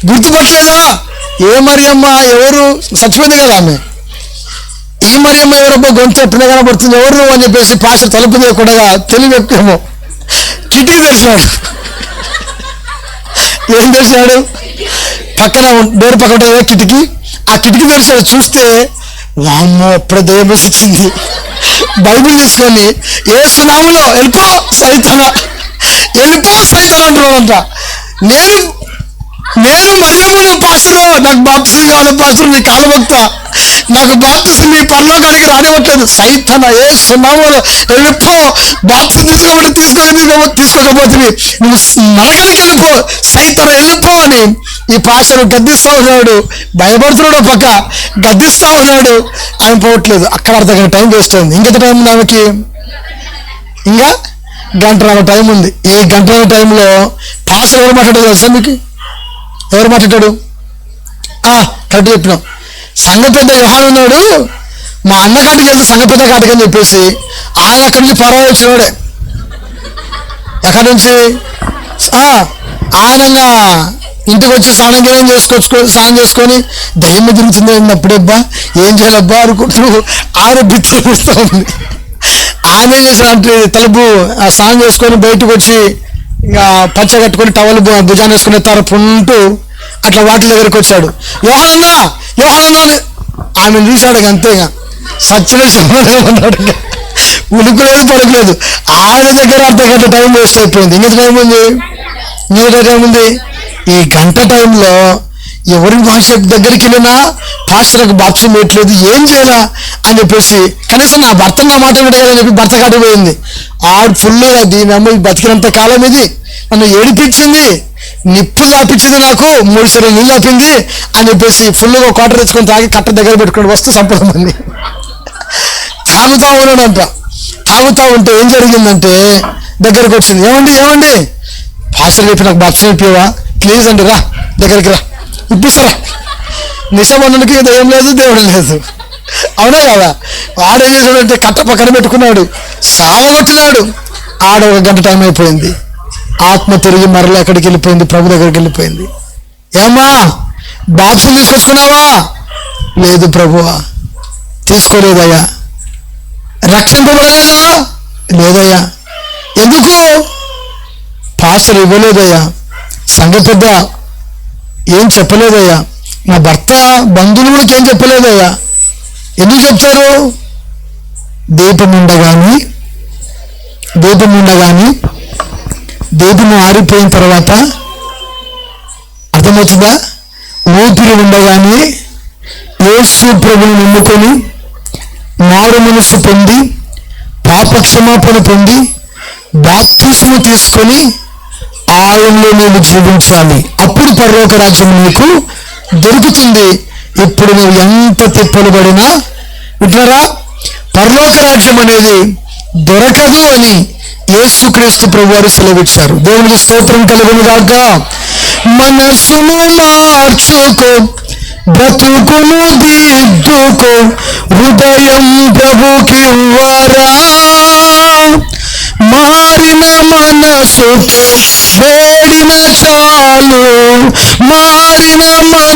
గుర్తుపట్టలేదా? ఏ మరియమ్మ? ఎవరు? చచ్చిపోయింది కదా ఆమె. ఈ మరియమ్మ ఎవరబ్బా, గొంతు ఎట్టునే కనబడుతుంది, ఎవరు నువ్వు అని చెప్పేసి పాస్టర్ తలుపు తీయకుండా తెలివి ఎక్కువేమో కిటికీ తెరిచాడు. ఏం చేశాడు? పక్కన డోర్ పక్కన కిటికీ, ఆ కిటికీ తెరిచాడు. చూస్తే వామ్మో అప్పుడే దయ్యం వచ్చింది. బైబిల్ తీసుకొని యేసు నామములో వెళ్ళిపో సైతానా అంటున్నాడంట. నేను మరియమ్మను పాస్టర్, నాకు బాప్తిజం కావాలి పాస్టర్, నీ కాలభక్త, నాకు బాప్తిజం నీ పరలోకానికి రానివ్వట్లేదు. సైతానా యేసు నామములో వెళ్ళిపో, బాప్తిజం తీసుకోకపోతే నువ్వు నరకానికి వెళ్ళిపో, సైతానా వెళ్ళిపో అని ఈ పాస్టర్ గద్దిస్తా ఉన్నాడు, భయపడుతున్నాడు, పక్క గద్దిస్తా ఉన్నాడు, ఆయన పోవట్లేదు. అక్కడ అర్ధగంట టైం వేస్ట్ అయింది. ఇంకెంత టైం ఉంది ఆమెకి? ఇంకా గంటన్నర టైం ఉంది. ఈ గంటన్నర టైంలో పాస్టర్ ఎవరు మాట్లాడాడు తెలుసా మీకు? ఎవరు మాట్లాడాడు? కరెక్ట్ చెప్పినాం. సంఘ పెద్ద యోహాను ఉన్నాడు, మా అన్న కాటికి వెళ్తే సంఘ పెద్ద కాటికి అని చెప్పేసి ఆయన అక్కడి నుంచి పర్వాలేదు వచ్చినాడే. ఎక్కడి నుంచి? ఆయనంగా ఇంటికి వచ్చి స్నానం చేసుకొని దయ్యం తిరుగుతుంది అప్పుడబ్బా ఏం చేయాలబ్బా అనుకుంటూ ఆయన బిత్తులు పుడుతూ ఉంది. ఆయన ఏం చేశాడంటే తలుపు స్నానం చేసుకొని బయటకు వచ్చి ఇంకా పచ్చ కట్టుకొని టవల్ భుజాన్ని వేసుకుని తరపుంటూ అట్లా వాటి దగ్గరికి వచ్చాడు. యోహానన్నా యోహానన్నా ఆమె చూశాడు. అంతేగా సచ్చిన ఉన్నాడు, ఉలుకులేదు పలుకులేదు. ఆయన దగ్గర అర్ధగంట టైం వేస్ట్ అయిపోయింది. ఇంకెంత టైం ఉంది? టైం ఉంది. ఈ గంట టైంలో ఎవరి భాష దగ్గరికి వెళ్ళినా పాస్టర్కి బాప్సం వేయట్లేదు, ఏం చేయాలా అని చెప్పేసి కనీసం నా భర్త నా మాట వింటదని చెప్పి భర్త కాటిపోయింది. ఆడు ఫుల్గా దీని అమ్మ బతికినంత కాలం ఇది నన్ను ఏడిపించింది, నిప్పు తాపించింది, నాకు 3 సార్లు నీళ్ళు ఆపింది అని చెప్పేసి ఫుల్గా క్వార్టర్ తెచ్చుకొని తాగి కట్ట దగ్గర పెట్టుకుని వస్తూ సంపదమంది తాగుతా ఉన్నాడంట. తాగుతా ఉంటే ఏం జరిగిందంటే దగ్గరకు వచ్చింది. ఏమండి పాస్టర్ చెప్పి నాకు బాప్సం ఇప్పివా ప్లీజ్ అండి, రా దగ్గరికి రా, ఇప్పిస్తారా. నిజమన్నుడికి దయ్యం లేదు, దేవుడు లేదు. అవునా కదా? వాడేం చేశాడంటే కట్ట పక్కన పెట్టుకున్నాడు, సావగొట్టినాడు. ఆడ 1 గంట టైం అయిపోయింది. ఆత్మ తిరిగి మరలా ఎక్కడికి వెళ్ళిపోయింది? ప్రభు దగ్గరికి వెళ్ళిపోయింది. ఏమ్మా బాప్సం తీసుకొచ్చుకున్నావా? లేదు ప్రభువా, తీసుకోలేదయ్యా. రక్షింపబడలేదా? లేదయ్యా. ఎందుకు? పాస్టర్ ఇవ్వలేదయ్యా, సంఘ పెద్ద ఏం చెప్పలేదయ్యా, నా భర్త బంధువులు కూడా ఏం చెప్పలేదయ్యా. ఎందుకు చెప్తారు? దీపం ఉండగాని దీపము ఆరిపోయిన తర్వాత అర్థమవుతుందా? ఊపిరి ఉండగానే యేసు ప్రభువుని నమ్ముకొని మారు మనసు పొంది పాపక్షమాపణ పొంది బాప్తిస్ము తీసుకొని ఆయనలో నీవు జీవించాలి. అప్పుడు పరలోక రాజ్యం నీకు దొరుకుతుంది. ఇప్పుడు నువ్వు ఎంత తిప్పలు పడినా వింటారా, పరలోక రాజ్యం అనేది దొరకదు అని యేసుక్రీస్తు ప్రభువారు సెలవిచ్చారు. దేవునికి స్తోత్రం కలుగును గాక. మనసును మార్చుకో, బ్రతుకును దిద్దుకో, హృదయం ప్రభుకివ్వరా. మారిన మనసుతో వేడిన చాలు, మారిన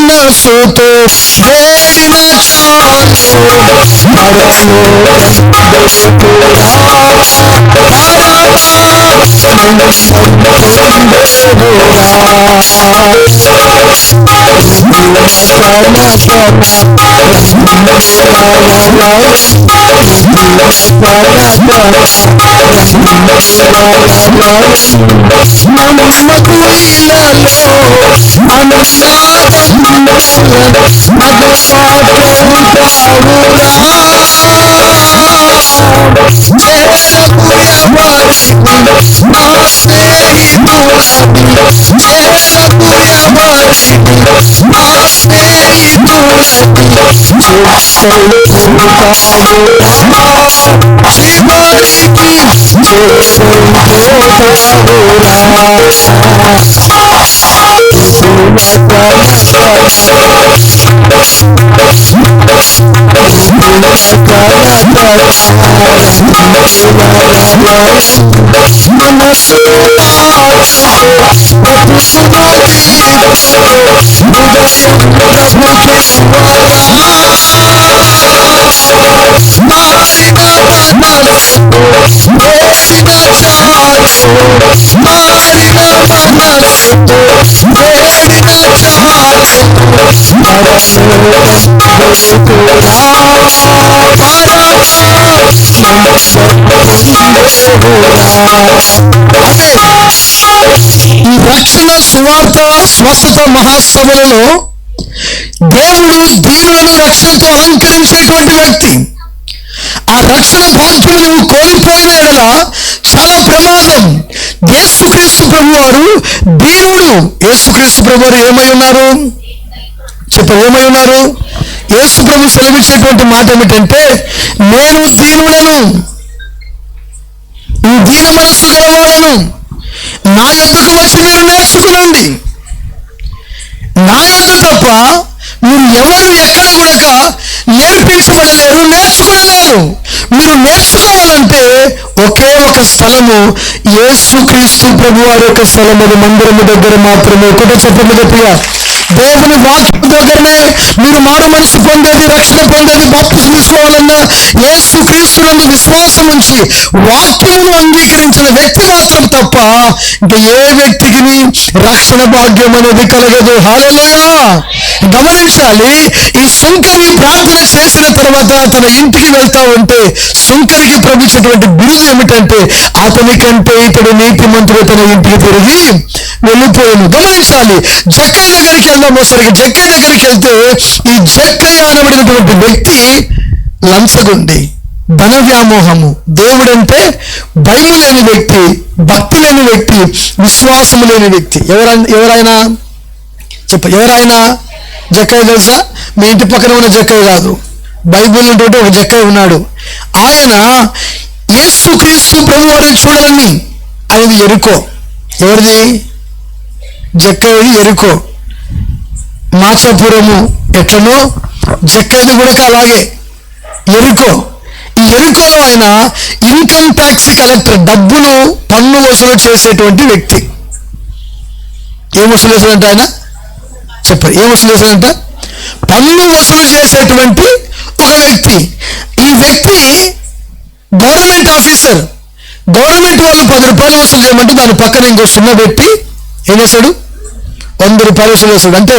మనసుతో వేడిన చాలు. ఈ రక్షణ సువార్త స్వస్థత మహాసభలలో దేవుడు దీనులను రక్షణతో అలంకరించేటువంటి వ్యక్తి. ఆ రక్షణ భాగ్యం నువ్వు కోల్పోయిన ఎడల చాలా ప్రమాదం. యేసుక్రీస్తు ప్రభు వారు దీనుడు. యేసుక్రీస్తు ప్రభు వారు ఏమై ఉన్నారు? ఏమై ఉన్నారు? యేసు ప్రభు సెలవిచ్చేటువంటి మాట ఏమిటంటే, నేను దీనులను, దీన మనస్సు గలవాడను, నా యొద్దకు వచ్చి మీరు నేర్చుకునండి. నా యొద్ద తప్ప మీరు ఎవరు ఎక్కడ కూడా నేర్పించబడలేరు, నేర్చుకోలేరు. మీరు నేర్చుకోవాలంటే ఒకే ఒక స్థలము, యేసుక్రీస్తు ప్రభు వారి యొక్క స్థలము, మందిరము దగ్గర మాత్రమే. ఒకటే చెప్పండి గట్టిగా. దేవుని వాక్యం దగ్గరనే మీరు మారు మనసు పొందేది, రక్షణ పొందేది, బాప్తిసం తీసుకోవాలన్నా యేసుక్రీస్తునందు విశ్వాసం ఉంచి వాక్యమును అంగీకరించిన వ్యక్తి మాత్రం తప్ప ఇంకా ఏ వ్యక్తికి రక్షణ భాగ్యం అనేది కలగదు. హల్లెలూయా. గమనించాలి. ఈ సుంకరి ప్రార్థన చేసిన తర్వాత తన ఇంటికి వెళ్తా ఉంటే సుంకరికి ప్రవహించినటువంటి బిరుదు ఏమిటంటే, అతని కంటే ఇతడు నీతిమంతుడు తన ఇంటికి తిరిగి వెళ్ళిపోయాను. గమనించాలి. జక్కయ్య దగ్గరికి వెళ్దాం. ఒకసారి జక్కయ్య దగ్గరికి వెళ్తే ఈ జక్కయ్య అనబడినటువంటి వ్యక్తి లంచగొండి, ధన వ్యామోహము, దేవుడంటే భయము లేని వ్యక్తి, భక్తి లేని వ్యక్తి, విశ్వాసము లేని వ్యక్తి. ఎవరైనా ఎవరైనా జక్కయ్య తెలుసా? మీ ఇంటి పక్కన ఉన్న జక్కయ్య కాదు, బైబిల్ ఉన్నటువంటి ఒక జక్కయ్య ఉన్నాడు. ఆయన యేసుక్రీస్తు ప్రభు వారిని చూడాలని, ఆయనది ఎరుకో. ఎవరిది? జక్కయ్యది ఎరుకో. మాచాపురము ఎట్లనో జక్కయ్యది కూడా అలాగే ఎరుకో. ఈ ఎరుకోలో ఆయన ఇన్కమ్ ట్యాక్స్ కలెక్టర్, డబ్బులు పన్ను వసూలు చేసేటువంటి వ్యక్తి. ఏం వసూలు చేశాడంట ఆయన? చెప్పారు. ఏం వసూలు చేశాడంట? పన్ను వసూలు చేసేటువంటి ఒక వ్యక్తి. ఈ వ్యక్తి గవర్నమెంట్ ఆఫీసర్. గవర్నమెంట్ వాళ్ళు 10 రూపాయలు వసూలు చేయమంటే దాని పక్కన ఇంకో సున్నా పెట్టి ఏం చేశాడు? 100 రూపాయలు వసూలు చేశాడు. అంటే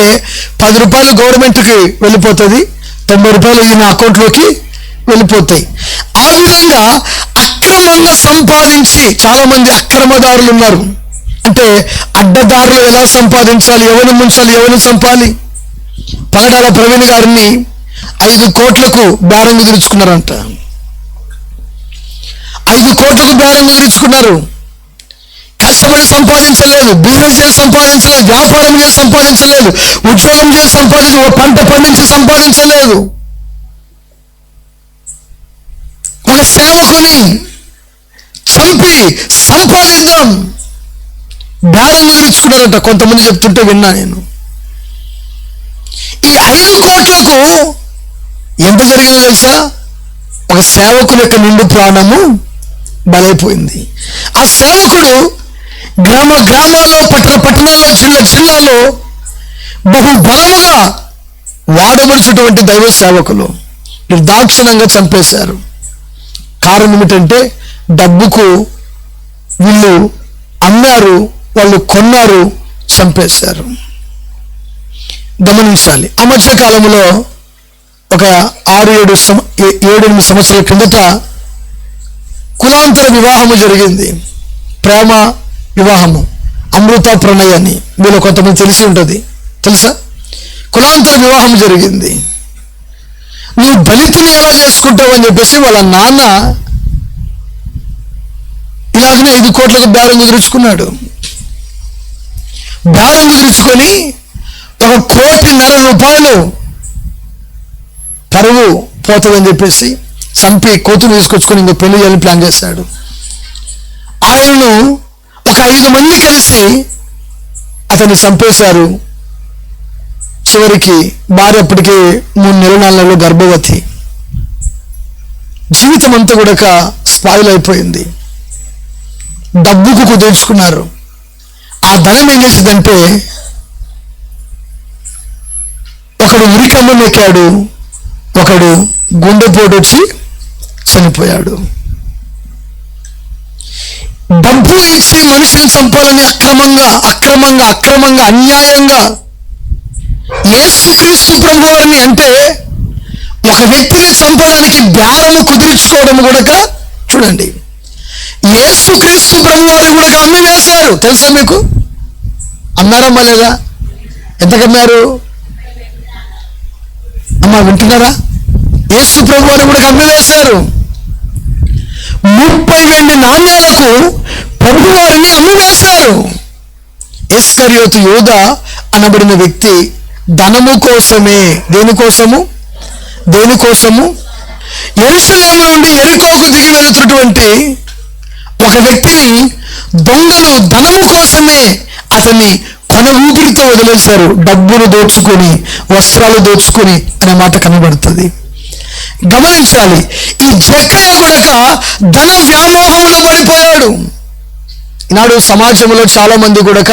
10 రూపాయలు గవర్నమెంట్కి వెళ్ళిపోతుంది, 90 రూపాయలు ఈయన అకౌంట్లోకి వెళ్ళిపోతాయి. ఆ విధంగా అక్రమంగా సంపాదించి, చాలా మంది అక్రమదారులు ఉన్నారు. అంటే అడ్డదారులు ఎలా సంపాదించాలి, ఎవరిని ముంచాలి, ఎవరిని చంపాలి. పగడాల ప్రవీణ్ గారిని 5 కోట్లకు బేరం కుదుర్చుకున్నారంట. 5 కోట్లకు బేరం కుదుర్చుకున్నారు. కష్టపడి సంపాదించలేదు, బిజినెస్ చేసి సంపాదించలేదు, వ్యాపారం చేసి సంపాదించలేదు, ఉద్యోగం చేసి సంపాదించలేదు, పంట పండించి సంపాదించలేదు. ఒక సేవకుని చంపి సంపాదిద్దాం బేరం కుదుర్చుకున్నారంట. కొంతమంది చెప్తుంటే విన్నా నేను. ఈ 5 కోట్లకు ఎంత జరిగిందో తెలుసా? ఒక సేవకుని యొక్క నిండు ప్రాణము బలైపోయింది. ఆ సేవకుడు గ్రామాల్లో, పట్టణాల్లో, జిల్లాలో బహు బలముగా వాడబడుచున్నటువంటి దైవ సేవకులు నిర్దాక్షిణంగా చంపేశారు. కారణం ఏమిటంటే డబ్బుకు వీళ్ళు అమ్మారు, వాళ్ళు కొన్నారు, చంపేశారు. గమనించాలి. ఆ మధ్య కాలంలో ఒక 6-7 సంవత్సరాల కిందట కులాంతర వివాహము జరిగింది. ప్రేమ వివాహము, అమృత ప్రణయ్ అని మీలో కొంతమంది తెలిసి ఉంటుంది. తెలుసా? కులాంతర వివాహం జరిగింది. నువ్వు దళితుని ఎలా చేసుకుంటావు అని చెప్పేసి వాళ్ళ నాన్న ఇలాగనే 5 కోట్లకు బేరం కుదుర్చుకున్నాడు. బేరం కుదుర్చుకొని 1.5 కోటి రూపాయలు పరువు పోతుందని చెప్పేసి చంపి కోతులు తీసుకొచ్చుకొని ఇంకో పెళ్లి చేయాలని ప్లాన్ చేశాడు. ఆయనను ఒక 5 మంది కలిసి అతన్ని చంపేశారు. చివరికి భార్య అప్పటికి 3 నెలలు 4 నెలలు గర్భవతి. జీవితం అంతా కూడా స్పాయిల్ అయిపోయింది. డబ్బుకు కుదుర్చుకున్నారు. ఆ ధనం ఏం చేసిందంటే, ఒకడు ఉరికమ్మం ఎక్కాడు, ఒకడు గుండెపోటు వచ్చి చనిపోయాడు. డబ్బు ఇచ్చి మనిషిని చంపాలని అక్రమంగా అన్యాయంగా యేసుక్రీస్తు ప్రభు వారిని, అంటే ఒక వ్యక్తిని చంపడానికి బేరము కుదుర్చుకోవడం కూడా చూడండి. యేసుక్రీస్తు ప్రభు వారిని కూడా అమ్మి వేశారు. తెలుసా మీకు? అమ్మారమ్మా లేదా? ఎంతకమ్మారు అమ్మా? వింటున్నారా? యేసు ప్రభు వారిని కూడా అమ్మి వేశారు. 30 వెండి నాణ్యాలకు ప్రభువారి వారిని అమ్మివేశారు. ఇస్కరియోతు యూదా అనబడిన వ్యక్తి ధనము కోసమే, దేనికోసము యెరూషలేము నుండి యెరికోకు దిగి వెళుతున్నటువంటి ఒక వ్యక్తిని దొంగలు ధనము కోసమే అతన్ని కొన ఊపిరితో వదిలేశారు. డబ్బులు దోచుకొని, వస్త్రాలు దోచుకొని అనే మాట కనబడుతుంది. గమనించాలి, ఈ జక్కయ్య కొడక ధన వ్యామోహంలో పడిపోయాడు. ఈనాడు సమాజంలో చాలా మంది కూడక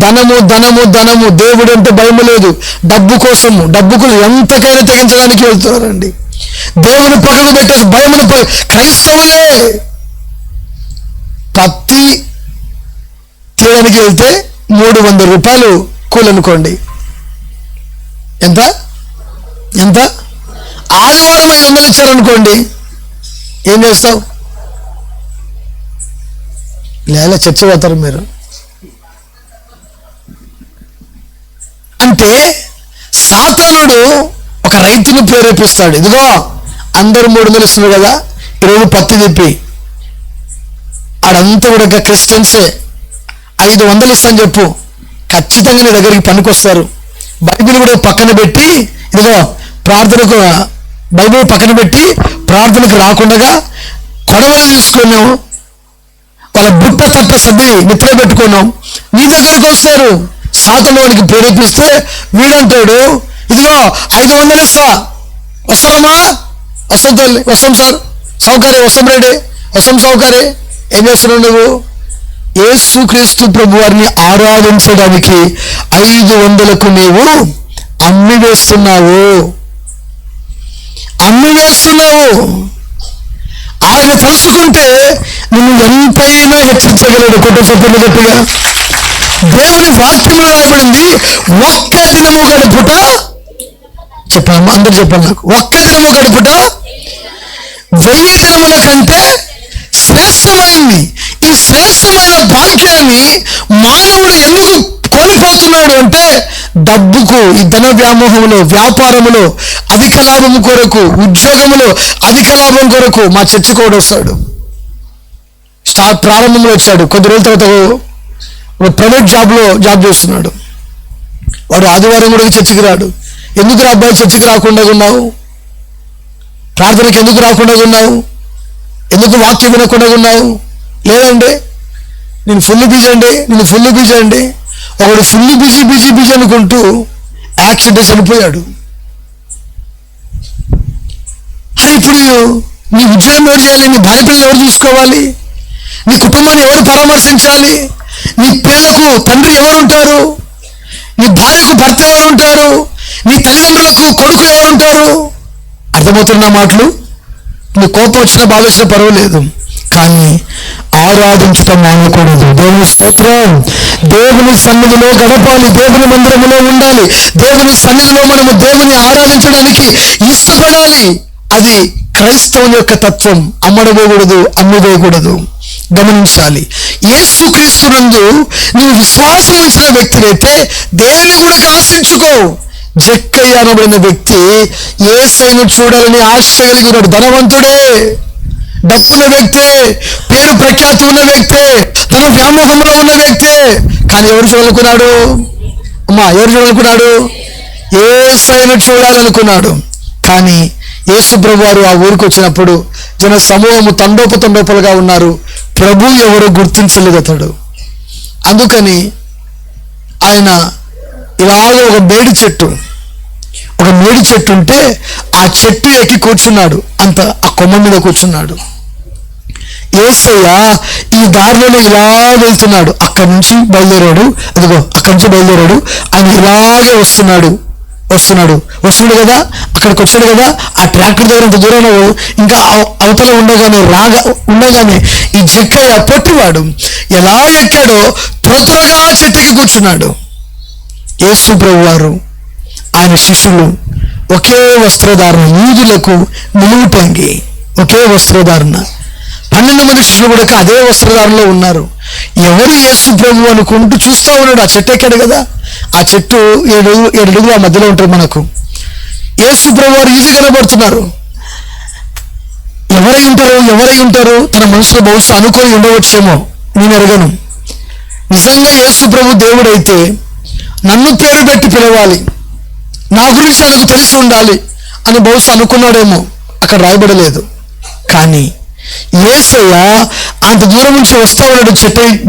ధనము ధనము ధనము, దేవుడు అంటే భయం లేదు, డబ్బుకు ఎంతకైనా తెగించడానికి వెళ్తున్నారండి. దేవుని పక్కకు పెట్టేసి భయమును క్రైస్తవులే. పత్తి తీయడానికి వెళ్తే 300 రూపాయలు కూలనుకోండి. ఎంత ఆదివారం 500 ఇచ్చారనుకోండి, ఏం చేస్తావు? లేదా చచ్చిపోతారు మీరు. అంటే సాతానుడు ఒక రైతును ప్రేరేపిస్తాడు. ఇదిగో అందరూ 300 ఇస్తున్నారు కదా, ఈరోజు పత్తి తిప్పి, ఆడంతా కూడా క్రిస్టియన్సే, 500 ఇస్తాను చెప్పు, ఖచ్చితంగా నీ దగ్గరికి పనికొస్తారు. బైబిల్ కూడా పక్కన పెట్టి, ఇదిగో బైబిల్ పక్కన పెట్టి ప్రార్థనకు రాకుండా కొడవలు తీసుకున్నాము, వాళ్ళ బుట్ట తట్ట సర్ది నిద్ర పెట్టుకున్నాం, నీ దగ్గరకు వస్తారు. సాతాను వాడికి ప్రేరేపిస్తే వీడంటాడు, ఇదిగో 500 ఇస్తా, వస్తారమ్మా, వస్తాం సార్, సౌకర్యం, వస్తాం రెడీ, వస్తాం సౌకర్యం. ఏం చేస్తున్నావు నువ్వు? యేసుక్రీస్తు ప్రభు వారిని ఆరాధించడానికి 500కు నీవు అమ్మివేస్తున్నావు. ఆయన తలుచుకుంటే నిన్ను ఎంతైనా హెచ్చరించగలడు. కొట్ట చెప్పండి గట్టిగా. దేవుని వాక్యంలో రాయబడింది, ఒక్క దినము గడుపుట, చెప్పమ్మా అందరు చెప్పండి నాకు, ఒక్క దినము గడుపుట 1000 దినముల కంటే శ్రేష్టమైంది. ఈ శ్రేష్టమైన భాగ్యాన్ని మానవుడు ఎందుకు కోల్పోతున్నాడు అంటే, డబ్బుకు, ఈ ధన వ్యామోహంలో, వ్యాపారములో అధిక లాభం కొరకు, ఉద్యోగంలో అధిక లాభం కొరకు. మా చర్చి కూడా వస్తాడు, ప్రారంభంలో వచ్చాడు, కొద్ది రోజుల తర్వాత ప్రైవేట్ జాబ్ చేస్తున్నాడు. వాడు ఆదివారం కూడా చర్చికి రాడు. ఎందుకు రా అబ్బాయి చర్చికి రాకుండా ఉన్నావు? ప్రార్థనకి ఎందుకు రాకుండా ఉన్నావు? ఎందుకు వాక్యం వినకుండా ఉన్నావు? లేదండి నేను ఫుల్ బిజీ అండి. ఒకడు ఫుల్ బిజీ అనుకుంటూ యాక్సిడెంట్ చనిపోయాడు. ఇప్పుడు నీ ఉద్యోగం ఎవరు చేయాలి? నీ భార్య పిల్లలు ఎవరు చూసుకోవాలి? నీ కుటుంబాన్ని ఎవరు పరామర్శించాలి? నీ పిల్లలకు తండ్రి ఎవరుంటారు? నీ భార్యకు భర్త ఎవరుంటారు? నీ తల్లిదండ్రులకు కొడుకు ఎవరుంటారు? అర్థమవుతున్న మాటలు? నీ కోపం వచ్చినా బాధ వచ్చినా పర్వాలేదు, కానీ ఆరాధించటం మానకూడదు. దేవుని స్తోత్రం. దేవుని సన్నిధిలో గడపాలి, దేవుని మందిరములో ఉండాలి, దేవుని సన్నిధిలో మనము దేవుని ఆరాధించడానికి ఇష్టపడాలి. అది క్రైస్తవుని యొక్క తత్వం. అమ్మడవేయకూడదు, అమ్మివేయకూడదు. గమనించాలి, యేసుక్రీస్తునందు నువ్వు విశ్వాసం ఉంచిన వ్యక్తినైతే దేనిని కూడా ఆశించుకో. జక్కయ్య అనబడిన వ్యక్తి యేసయ్యను చూడాలని ఆశ కలిగి ఉన్నాడు. ధనవంతుడే, డబ్బున్న వ్యక్తే, పేరు ప్రఖ్యాతి ఉన్న వ్యక్తే, తన వ్యామోహంలో ఉన్న వ్యక్తే. కానీ ఎవరు చూడాలనుకున్నాడు? యేసయ్యను చూడాలనుకున్నాడు. కానీ యేసు ప్రభు వారు ఆ ఊరికి వచ్చినప్పుడు జన సమూహము తండోపలుగా ఉన్నారు. ప్రభు ఎవరు గుర్తించలేదు అతడు. అందుకని ఆయన ఇలాగ ఒక మేడి చెట్టు ఉంటే ఆ చెట్టు ఎక్కి కూర్చున్నాడు. ఆ కొమ్మ మీద కూర్చున్నాడు. యేసయ్య ఈ దారిలో ఇలా వెళ్తున్నాడు. అక్కడి నుంచి బయలుదేరాడు. ఆయన ఇలాగే వస్తున్నాడు కదా, అక్కడికి వచ్చాడు కదా. ఆ ట్రాక్టర్ దగ్గర ఇంత దూరంలో ఇంకా అవతల ఉండగానే ఈ జక్కయ్య పొట్టివాడు ఎలా ఎక్కాడో త్వరగా ఆ చెట్టుకి కూర్చున్నాడు. యేసు ప్రభు వారు, ఆయన శిష్యులు ఒకే వస్త్రధారణ, యూదులకు నిలువుటంగి ఒకే వస్త్రధారణ. 12 మంది శిష్యులు కూడా అదే వస్త్రధారణలో ఉన్నారు. ఎవరు యేసు ప్రభు అనుకుంటూ చూస్తూ ఉన్నాడు. ఆ చెట్టు ఎక్కాడు కదా, ఆ చెట్టు 7 అడుగులు ఆ మధ్యలో ఉంటుంది. మనకు యేసు ప్రభు వారు ఈజీ కనబడుతున్నారు. ఎవరై ఉంటారు? తన మనసులో బహుశా అనుకొని ఉండవచ్చేమో, నేను అడగను. నిజంగా యేసు ప్రభు దేవుడైతే నన్ను పేరు పెట్టి పిలవాలి, నా గురించి ఆయనకు తెలిసి ఉండాలి అని బహుశా అనుకున్నాడేమో, అక్కడ రాయబడలేదు. కానీ యేసయ్య అంత దూరం నుంచి వస్తా ఉన్నాడు.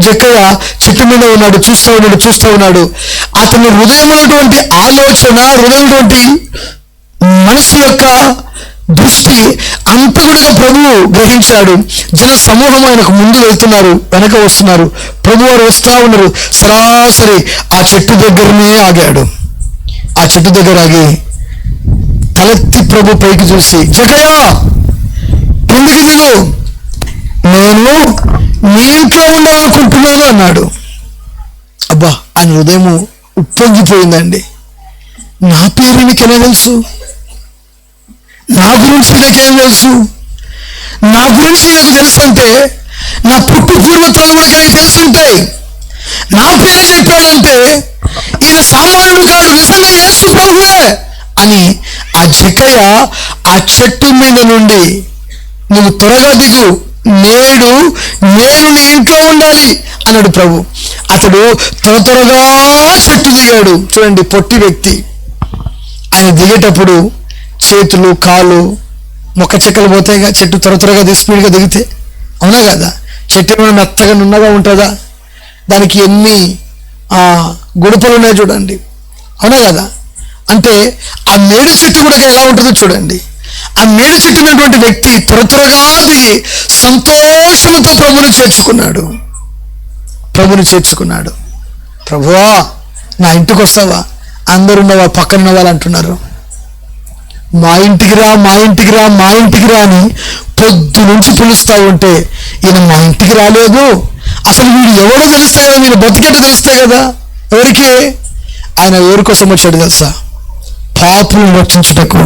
జక్కయ్య చెట్టు మీద ఉన్నాడు, చూస్తూ ఉన్నాడు. అతని హృదయం ఉన్నటువంటి ఆలోచన, హృదయం మనసు యొక్క దృష్టి అంతా కూడా ప్రభువు గ్రహించాడు. జన సమూహం ఆయనకు ముందు వెళ్తున్నారు, వెనక వస్తున్నారు. ప్రభు వారు వస్తూ ఉన్నారు. సరాసరి ఆ చెట్టు దగ్గరనే ఆగాడు. ఆ చెట్టు దగ్గర ఆగి తలెత్తి ప్రభు పైకి చూసి, జక్కయ్య కిందికి దిగు, నేను నీ ఇంట్లో ఉండాలనుకుంటున్నాను అన్నాడు. అబ్బా, ఆయన హృదయం ఉప్పొంగిపోయిందండి. నా పేరు నీకెలా తెలుసు? నా గురించి నీకేం తెలుసు? నా గురించి నాకు తెలుసంటే, నా పుట్టు పూర్వతలు కూడా ఆయనకు తెలుసుంటాయి. నా పేరు చెప్పాడంటే ఈయన సామాన్యుడు కాడు, నిజంగా యేసు ప్రభువే అని ఆ జక్కయ్య ఆ చెట్టు మీద నుండి, నువ్వు త్వరగా దిగు, నేడు నేను నీ ఇంట్లో ఉండాలి అన్నాడు ప్రభు. అతడు త్వరగా చెట్టు దిగాడు. చూడండి, పొట్టి వ్యక్తి. ఆయన దిగేటప్పుడు చేతులు, కాలు, మొక్క చెక్కలు పోతాయిగా, చెట్టు త్వరగా స్పీడ్గా దిగితే. అవునా కదా? చెట్టు ఏమైనా మెత్తగా నున్నగా ఉంటుందా? దానికి ఎన్ని గుడుపలు ఉన్నాయి చూడండి. అవునా కదా? అంటే ఆ మేడి చెట్టు కూడా ఎలా ఉంటుందో చూడండి. ఆ మేడి చెట్టు ఉన్నటువంటి వ్యక్తి త్వరగా దిగి సంతోషంతో ప్రభుని చేర్చుకున్నాడు. ప్రభువా, నా ఇంటికి వస్తావా? అందరున్న పక్కన ఉన్న వాళ్ళు అంటున్నారు, మా ఇంటికి రా, మా ఇంటికి రా, మా ఇంటికి రా అని పొద్దు నుంచి పిలుస్తూ ఉంటే ఈయన మా ఇంటికి రాలేదు. అసలు వీడు ఎవరో తెలుస్తాయి కదా, వీడు బతికేట తెలుస్తాయి కదా. ఎవరికి? ఆయన ఎవరి కోసం వచ్చాడు తెలుసా? పాపులను రక్షించుటకు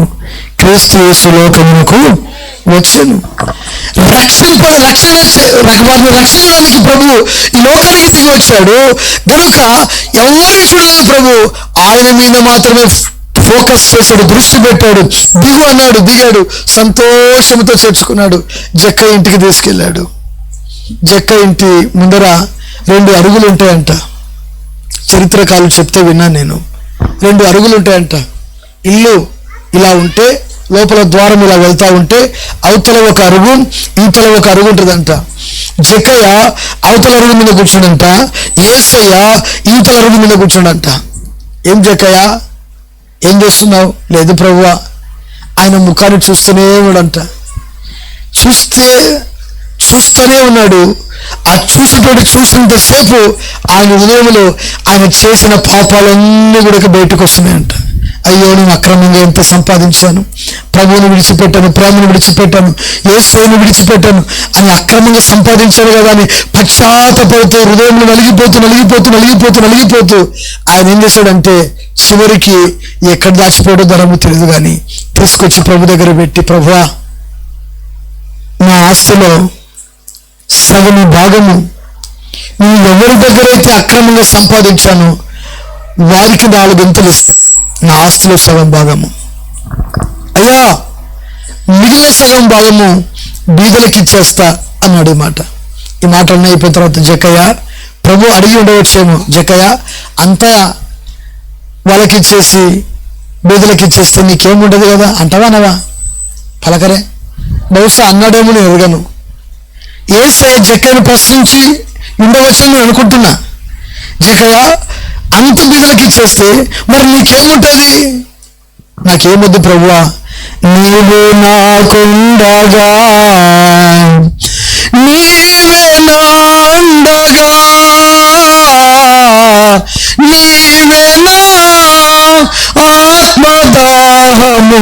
క్రీస్తు యేసు లోకమునకు వచ్చాను. రక్షించడానికి ప్రభు ఈ లోకానికి దిగి వచ్చాడు గనుక ఎవరిని చూడలేదు ప్రభు, ఆయన మీద మాత్రమే ఫోకస్ చేశాడు, దృష్టి పెట్టాడు. దిగు అన్నాడు, దిగాడు, సంతోషంతో చేర్చుకున్నాడు. జక్కయ్య ఇంటికి తీసుకెళ్ళాడు. జక్కయ్య ఇంటి ముందర 2 అరుగులు ఉంటాయంట. చరిత్రకారులు చెప్తే విన్నాను నేను. 2 అరుగులు ఉంటాయంట. ఇల్లు ఇలా ఉంటే, లోపల ద్వారం ఇలా వెళ్తా ఉంటే, అవతల ఒక అరుగు, ఈతల ఒక అరుగు ఉంటుందంట. జక్కయ్య అవతల అరుగు మీద కూర్చోడంట, యేసయ్య ఈతల అరుగు మీద కూర్చోడంట. ఏం జక్కయ్య, ఏం చేస్తున్నావు? లేదు ప్రభువా. ఆయన ముఖాన్ని చూస్తూనే ఉన్నాడంట. చూస్తూనే ఉన్నాడు. ఆ చూసినంతసేపు ఆయన హృదయంలో ఆయన చేసిన పాపాలన్నీ కూడా బయటకు వస్తున్నాయంట. అయ్యో, నేను అక్రమంగా ఎంత సంపాదించాను, ప్రభువుని విడిచిపెట్టాను, ప్రేమను విడిచిపెట్టాను, యేసుని విడిచిపెట్టాను అని అక్రమంగా సంపాదించాను కదా అని పశ్చాత్తపడుతూ హృదయంలో నలిగిపోతూ ఆయన ఏం చేశాడంటే, చివరికి ఎక్కడ దాచిపోవడో ధరము తెలియదు కానీ తీసుకొచ్చి ప్రభు దగ్గర పెట్టి, ప్రభువా, నా ఆస్తిలో సగము భాగము నేను ఎవరి దగ్గర అయితే అక్రమంగా సంపాదించానో వారికి 4 గంటలు ఇస్తా, నా ఆస్తిలో సగం భాగము. అయ్యా, మిగిలిన సగం భాగము బీదలకి ఇచ్చేస్తా అన్నాడు. ఈ మాట అయిపోయిన తర్వాత జక్కయ్య, ప్రభు అడిగి ఉండవచ్చేమో, జక్కయ్య అంతా వాళ్ళకి ఇచ్చేసి బీదలకి ఇచ్చేస్తే నీకేముండదు కదా అంటావా? అనవా? పలకరే. బహుశా అన్నాడేమో, నేను ఎరగను. యేసయ్య జక్కయ్యను ప్రశ్నించి ఉండవచ్చని నేను అనుకుంటున్నా. జక్కయ్య అంత బీదలకి ఇచ్చేస్తే మరి నీకేముంటుంది? నాకేమొద్దు ప్రభువా, నీవు నాకుండగా, నీవే నా అండగా, నీవే నా ఆత్మదాహము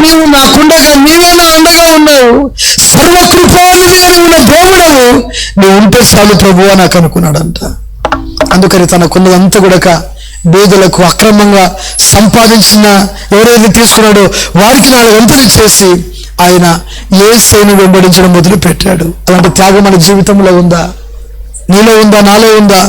నీవు నాకుండగా నీవే నా అండగా ఉన్నావు, సర్వకృపానిధి అని ఉన్న దేవుడవు నువ్వు ఉంటే చాలు ప్రభు అని నాకు అనుకున్నాడంట. అందుకని తనకున్నదంతా కూడా బీదలకు అక్రమంగా సంపాదించిన ఎవరైతే తీసుకున్నాడో వారికి 4 వంతులు చేసి ఆయన యేసుని వెంబడించడం మొదలు పెట్టాడు. అలాంటి త్యాగం మన జీవితంలో ఉందా? నీలో ఉందా? నాలో ఉందా?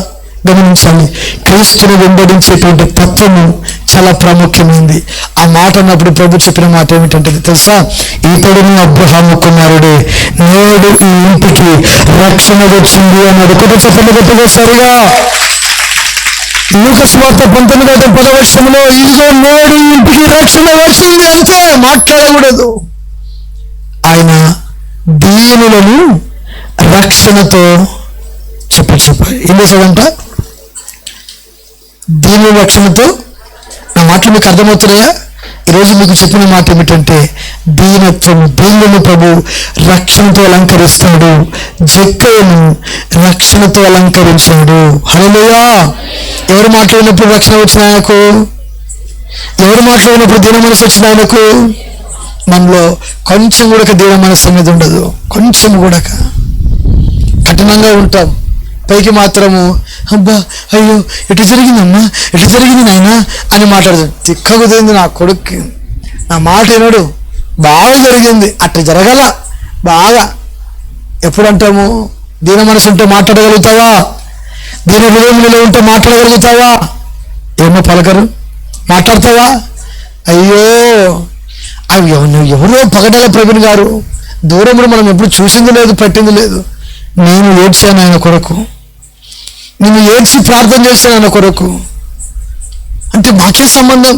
గమనించాలి. క్రీస్తుని వెంబడించేటువంటి తత్వము చాలా ప్రాముఖ్యమైంది. ఆ మాట అన్నప్పుడు ప్రభు చెప్పిన మాట ఏమిటంటే తెలుసా? ఇతడును అబ్రహాము కుమారుడే, నేడు ఈ ఇంటికి రక్షణ వచ్చింది అన్నాడు. కొత్త చెప్పండి గట్టిగా సరిగా. లూకా సువార్త 19:10 ఇదిగో నేడు ఈ ఇంటికి రక్షణ వచ్చింది, అంతే, మాట్లాడకూడదు. ఆయన దీనులను రక్షణతో చెప్పాలి. ఏం చేశాడంట? దీని రక్షణతో. నా మాటలు మీకు అర్థమవుతున్నాయా? ఈరోజు మీకు చెప్పిన మాట ఏమిటంటే దీనత్వం. దీనులను ప్రభు రక్షణతో అలంకరిస్తాడు. జక్కయ్యను రక్షణతో అలంకరించాడు. హల్లెలూయా. ఎవరు మాట్లాడినప్పుడు రక్షణ వచ్చిన ఆయనకు? ఎవరు మాట్లాడినప్పుడు దీన మనసు వచ్చిన ఆయనకు? మనలో కొంచెం కూడా దీన మనసు అనేది ఉండదు. కొంచెం కూడా కఠినంగా ఉంటాం. పైకి మాత్రము అబ్బా అయ్యో ఎటు జరిగిందమ్మా, ఎటు జరిగింది నాయనా అని మాట్లాడుతాడు. తిక్కకుదింది నా కొడుక్కి, నా మాట వినడు, బాగా జరిగింది, అట్లా జరగల బాగా. ఎప్పుడు అంటాము? దీన మనసు ఉంటే మాట్లాడగలుగుతావా? దీన హృదయంలో ఉంటే మాట్లాడగలుగుతావా? ఏమో పలకరు, మాట్లాడతావా? అయ్యో అవి ఎవరో పగడల ప్రవీణ్ గారు, దూరంలో మనం ఎప్పుడు చూసింది లేదు, పట్టింది లేదు. నేను ఏడ్చాను ఆయన కొరకు, నేను ఏడ్చి ప్రార్థన చేశాను ఆయన కొరకు. అంటే మాకే సంబంధం.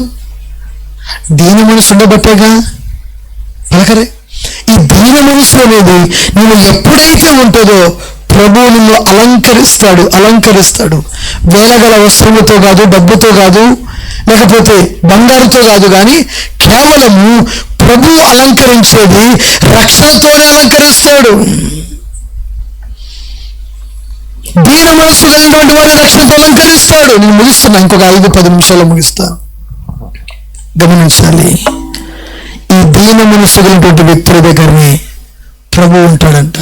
దీని మనసు ఉండబట్టేగా పలకరే. ఈ దీని మనసు అనేది నేను ఎప్పుడైతే ఉంటుందో ప్రభువు నిన్ను అలంకరిస్తాడు. వేలగల వస్త్రముతో కాదు, డబ్బుతో కాదు, లేకపోతే బంగారుతో కాదు, కానీ కేవలము ప్రభువు అలంకరించేది రక్షణతోనే అలంకరిస్తాడు. దీన మనస్సు కలిగినటువంటి వారిని రక్షణతో అలంకరిస్తాడు. నేను ముగిస్తున్నా, ఇంకొక 5-10 నిమిషాలు ముగిస్తా. గమనించాలి. ఈ దీన మనస్సు కలిగినటువంటి వ్యక్తుల దగ్గరనే ప్రభు ఉంటాడంట.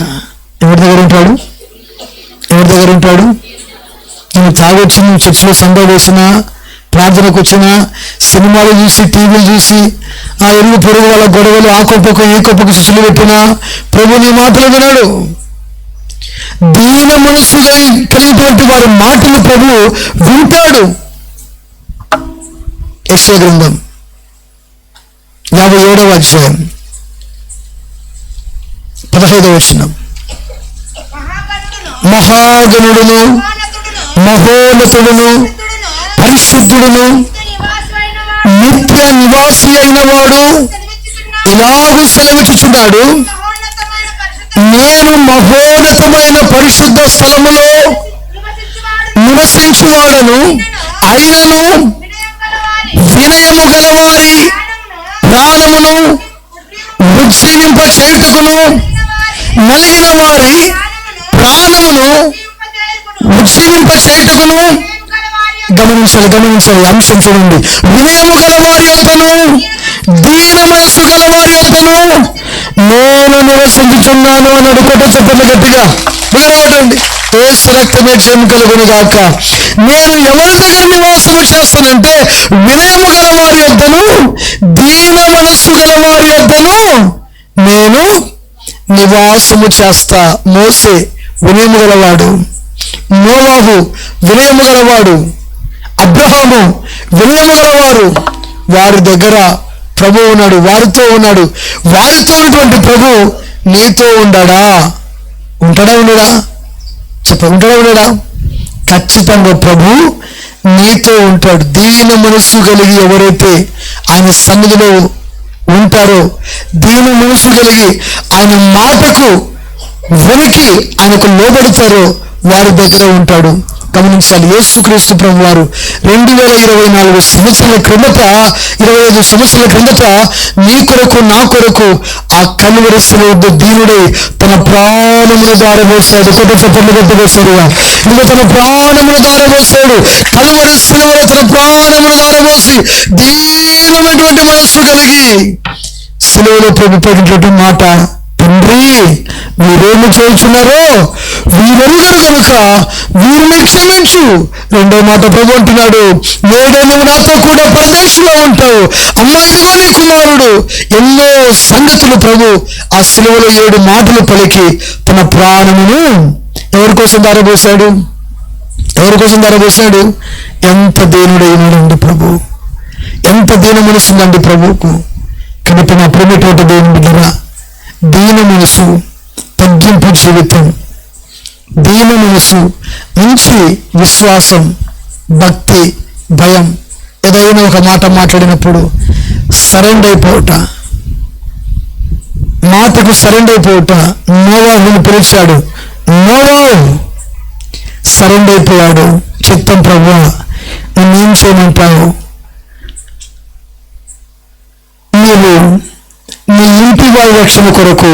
ఎవరి దగ్గర ఉంటాడు? నేను తాగొచ్చి, నువ్వు చర్చిలో సండే వేసినా, ప్రార్థనకు వచ్చినా, సినిమాలు చూసి, టీవీలు చూసి, ఆ ఎరుగు పొరుగు వాళ్ళ గొడవలు, ఆ కొప్పకు ఈ కొప్పకు శిష్యులు పెట్టినా ప్రభు నీ మాటలు వినాడు. దీన మనస్సు కలిగినటువంటి వారి మాటలు ప్రభు వింటాడు. యెషయా గ్రంథం 57వ అధ్యాయం 15వ వచనం. మహాగణుడును మహోన్నతుడును పరిశుద్ధుడును నిత్య నివాసి అయిన వాడు ఇలాగూ సెలవిచ్చుచున్నాడు, నేను మహోన్నతమైన పరిశుద్ధ స్థలములో నివసించువాడను, అయినను వినయము గలవారి ప్రాణమును ఉజ్జీవింప చేయుటకును, నలిగిన వారి ప్రాణమును ఉజ్జీవింప చేయుటకును. గమనించాలి అంశం చూడండి. వినయము గలవారి యొద్దను దీన మనసు గలవారి యొద్దను నేను నివసించుచున్నాను అని అనుకుంటూ చెప్పండి గట్టిగా, వినబడండి. యేసు రక్తమే క్షేమ కలుగును గాక. నేను ఎవరి దగ్గర నివాసము చేస్తానంటే వినయము గలవారి యొద్దను దీన మనస్సు గలవారి యొద్దను నేను నివాసము చేస్తా. మోసే వినయము గలవాడు, నోవాహు వినయము గలవాడు, అబ్రహాము వినయము గలవారు. వారి దగ్గర ప్రభు ఉన్నాడు, వారితో ఉన్నాడు. వారితో ఉన్నటువంటి ప్రభు నీతో ఉండాడా? ఉంటాడా ఉండడా? ఉంటాడా ఉండడా? ఖచ్చితంగా ప్రభు నీతో ఉంటాడు. దీన మనస్సు కలిగి ఎవరైతే ఆయన సన్నిధిలో ఉంటారో, దీన మనస్సు కలిగి ఆయన మాటకు వెనక్కి ఆయనకు లోబడతారో వారి దగ్గర ఉంటాడు. గమనించాలి, యేసుక్రీస్తు ప్రభు వారు 2024 సంవత్సరాల క్రిందట, 25 సంవత్సరాల క్రిందట నీ కొరకు నా కొరకు ఆ కలువరి శిలువ దీనుడై తన ప్రాణమును దారబోసాడు. కొత్త చెప్పండి గట్టిగా, ఇంకా తన ప్రాణమును దారబోసాడు. కలువరి శిలువలో తన ప్రాణమును దారబోసి దీనమైనటువంటి మనస్సు కలిగి శిలువలో ప్రభు పడినటువంటి మాట, తండ్రి వీరేమి చేయుచున్నారో వీరెరుగరు కనుక వీరిని క్షమించు. రెండో మాట ప్రభు అంటున్నాడు, నేడే నువ్వు నాతో కూడా పరదేశంలో ఉంటావు. అమ్మా ఇదిగో నీ కుమారుడు. ఎన్నో సంగతులు ప్రభు ఆ శిలువలో 7 మాటలు పలికి తన ప్రాణమును ఎవరి కోసం దారబోసాడు? ఎవరి కోసం దారబోసాడు? ఎంత దీనుడైనాడండి ప్రభు, ఎంత దీన మనసుందండి ప్రభువుకు. కనుక నా ప్రేమటువంటి దేవుని బిడ్డరా, దీన మనసు, తగ్గింపు జీవితం, దీన మనసు, మంచి విశ్వాసం, భక్తి, భయం. ఏదైనా ఒక మాట మాట్లాడినప్పుడు సరెండర్ అయిపోవట, మాటకు సరెండర్ అయిపోవట. నోవాహును పిలిచాడు, నోవాహు సరెండర్ అయిపోయాడు. చిత్తం ప్రభువా, నన్నేం చేయమంటావు? నీవు నీ ఇంటి వారి రక్షణ కొరకు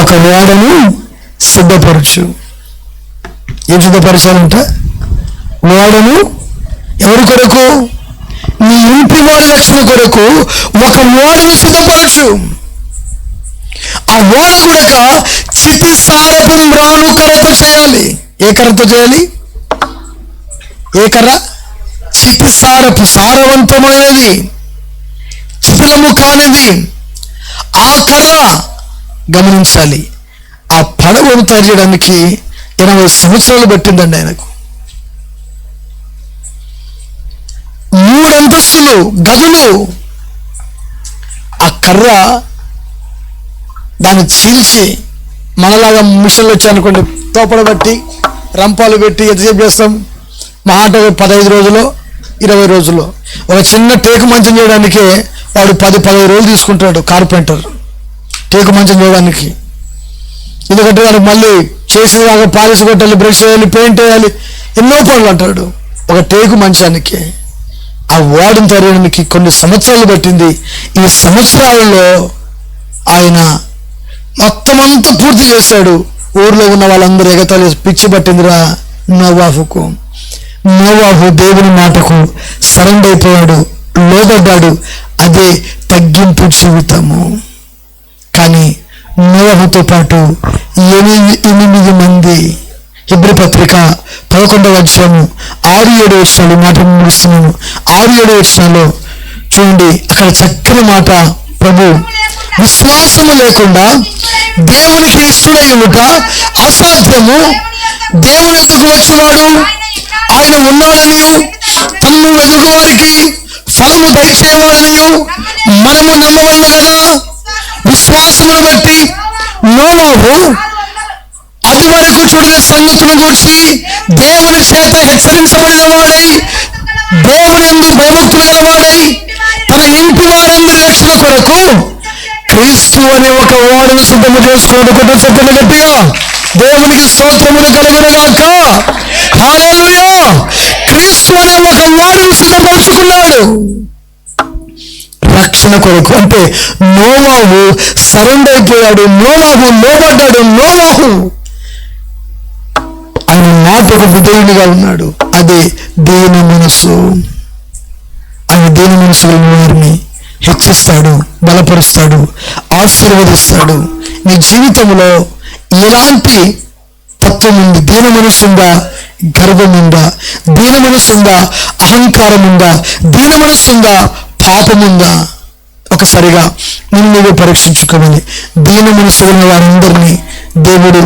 ఒక ఓడను సిద్ధపరచు. ఏం సిద్ధపరచాలంట? ఓడను ఎవరి కొరకు? నీ ఇంటి వారి రక్షణ కొరకు ఒక ఓడను సిద్ధపరచు. ఆ ఓడ కొరక చితి సారపు మ్రాను కర్రతో చేయాలి. ఏ కర్రతో చేయాలి? ఏ కర్ర? చితి సారపు, సారవంతమైనది, చితలము కానిది ఆ కర్ర. గమనించాలి, ఆ పడవను తయారు చేయడానికి 80 సంవత్సరాలు పట్టిందండి ఆయనకు. 3 అంతస్తులు గదులు. ఆ కర్ర దాన్ని చీల్చి, మనలాగా మిషన్లు వచ్చాయనుకోండి, తోపడ బట్టి రంపాలు పెట్టి ఎంతసేపు చేస్తాం? మాట 15 రోజులు 20 రోజులు. ఒక చిన్న టేకు మంచం చేయడానికే వాడు 10-15 రోజులు తీసుకుంటాడు కార్పెంటర్, టేకు మంచం చేయడానికి. ఎందుకంటే వాడికి మళ్ళీ చేసేదాకా పాలిష్ కొట్టాలి, బ్రష్ వేయాలి, పెయింట్ వేయాలి, ఎన్నో పనులు అంటాడు ఒక టేకు మంచానికి. ఆ ఓడను తరగడానికి కొన్ని సంవత్సరాలు పట్టింది. ఈ సంవత్సరాలలో ఆయన మొత్తం అంతా పూర్తి చేశాడు. ఊర్లో ఉన్న వాళ్ళందరూ ఎగతాళి, పిచ్చి పట్టిందిరా నోవాహుకు. నోవాహు దేవుని మాటకు సరెండర్ అయిపోయాడు, లోబడ్డాడు. అదే తగ్గింపు జీవితము. కానీ నోవాహుతో పాటు 8 మంది, హెబ్రీ పత్రిక 11వ అధ్యాయము 6-7 వచనాలు మాట ముగిస్తున్నాను. 6-7 వచనాల్లో చూడండి, అక్కడ చక్కని మాట. ప్రభు విశ్వాసము లేకుండా దేవునికి ఇష్టడై ఉండుట అసాధ్యము. దేవుని ఎదుగు వచ్చేవాడు ఆయన ఉన్నాడనియు, తన్ను వెదుగు వారికి ఫలము దయచేవాడనియు మనము నమ్మవలను కదా. విశ్వాసమును బట్టి నోవాహు అది వరకు చూడని సంగతులను గూర్చి దేవుని చేత హెచ్చరించబడిన వాడై, దేవుని యందు భయభక్తులు గలవాడై, తన ఇంటి వారందరి రక్షణ కొరకు క్రీస్తు అనే ఒక ఓడను సిద్ధము చేసుకోవడం. చెప్పండి గట్టిగా, దేవునికి స్తోత్రములు కలుగునుగాక. హల్లెలూయా. క్రీస్తు అనే ఒక ఓడను సిద్ధపరచుకున్నాడు రక్షణ కొరకు. అంటే నోవాహు సరెండర్ అయిపోయాడు, నోవాహు లోబడ్డాడు, నోవాహు ఆయన మాటకు విధేయుడిగా ఉన్నాడు. అదే దీన మనసు. ఆయన దీన మనసు వారిని హెచ్చిస్తాడు, బలపరుస్తాడు, ఆశీర్వదిస్తాడు. నీ జీవితంలో ఎలాంటి తత్వం ఉంది? దీన మనసు ఉందా? గర్వం ఉందా? దీన మనసు ఉందా? అహంకారం ఉందా? దీన మనసు ఉందా? పాపం ఉందా? ఒకసారిగా నువ్వు పరీక్షించుకోవాలి. దీన మనసు ఉన్న వారందరినీ దేవుడు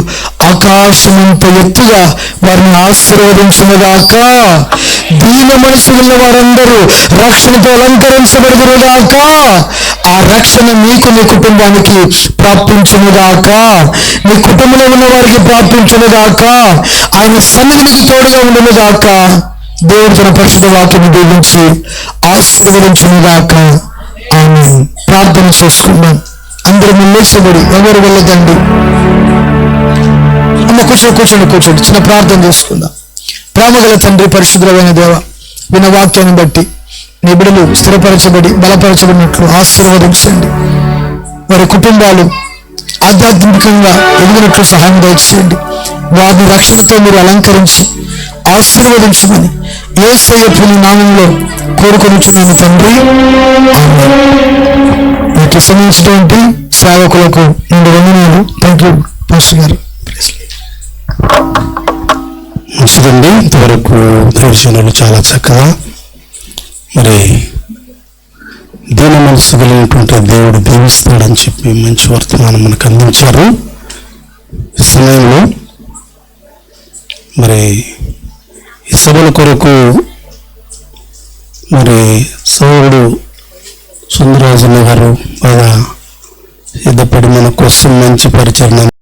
ఆకాశమంత ఎత్తుగా వారిని ఆశీర్వదించునుగాక. దీన మనసు ఉన్న వారందరూ రక్షణతో అలంకరించబడుదురుగాక. ఆ రక్షణ నీకు, నీ కుటుంబానికి ప్రాప్తించునుగాక. నీ కుటుంబంలో ఉన్న వారికి ప్రాప్తించునుగాక. ఆయన సన్నిధి నీకు తోడుగా ఉండునుగాక. దేవుడు తన పరిశుద్ధ వాక్యాన్ని దీవించి ఆశీర్వదించునుగాక. ఆమేన్. ప్రార్థన చేసుకుందాం. అందరూ లేచబడి, ఎవరు వెళ్ళదండి. అమ్మ కూర్చోండి. చిన్న ప్రార్థన చేసుకుందాం. ప్రేమగల తండ్రి, పరిశుద్ధమైన దేవ, విన్న వాక్యాన్ని బట్టి నీ బిడ్డలు స్థిరపరచబడి బలపరచబడినట్లు ఆశీర్వదించండి. వారి కుటుంబాలు ఆధ్యాత్మికంగా ఎదిగినట్లు సహాయం దయచేయండి. వారిని రక్షణతో మీరు అలంకరించి ఆశీర్వదించమని యేసయ్య పుని నామంలో కోరుకొనుచున్నాను తండ్రి. మీకు సంబంధించినటువంటి సేవకులకు 2 వందనాలు. థ్యాంక్ యూ పాస్టర్ గారు. మంచిదండి. ఇంతవరకు దైవజనులు చాలా చక్కగా మరి దీన మనసు కలిగినటువంటి దేవుడు దీవిస్తాడని చెప్పి మంచి వర్తమానం మనకు అందించారు. ఈ సమయంలో మరి ఈ సభల కొరకు మరి సోదరుడు సుందరరాజన్న గారు బాగా సిద్ధపడి మన కోసం మంచి పరిచయం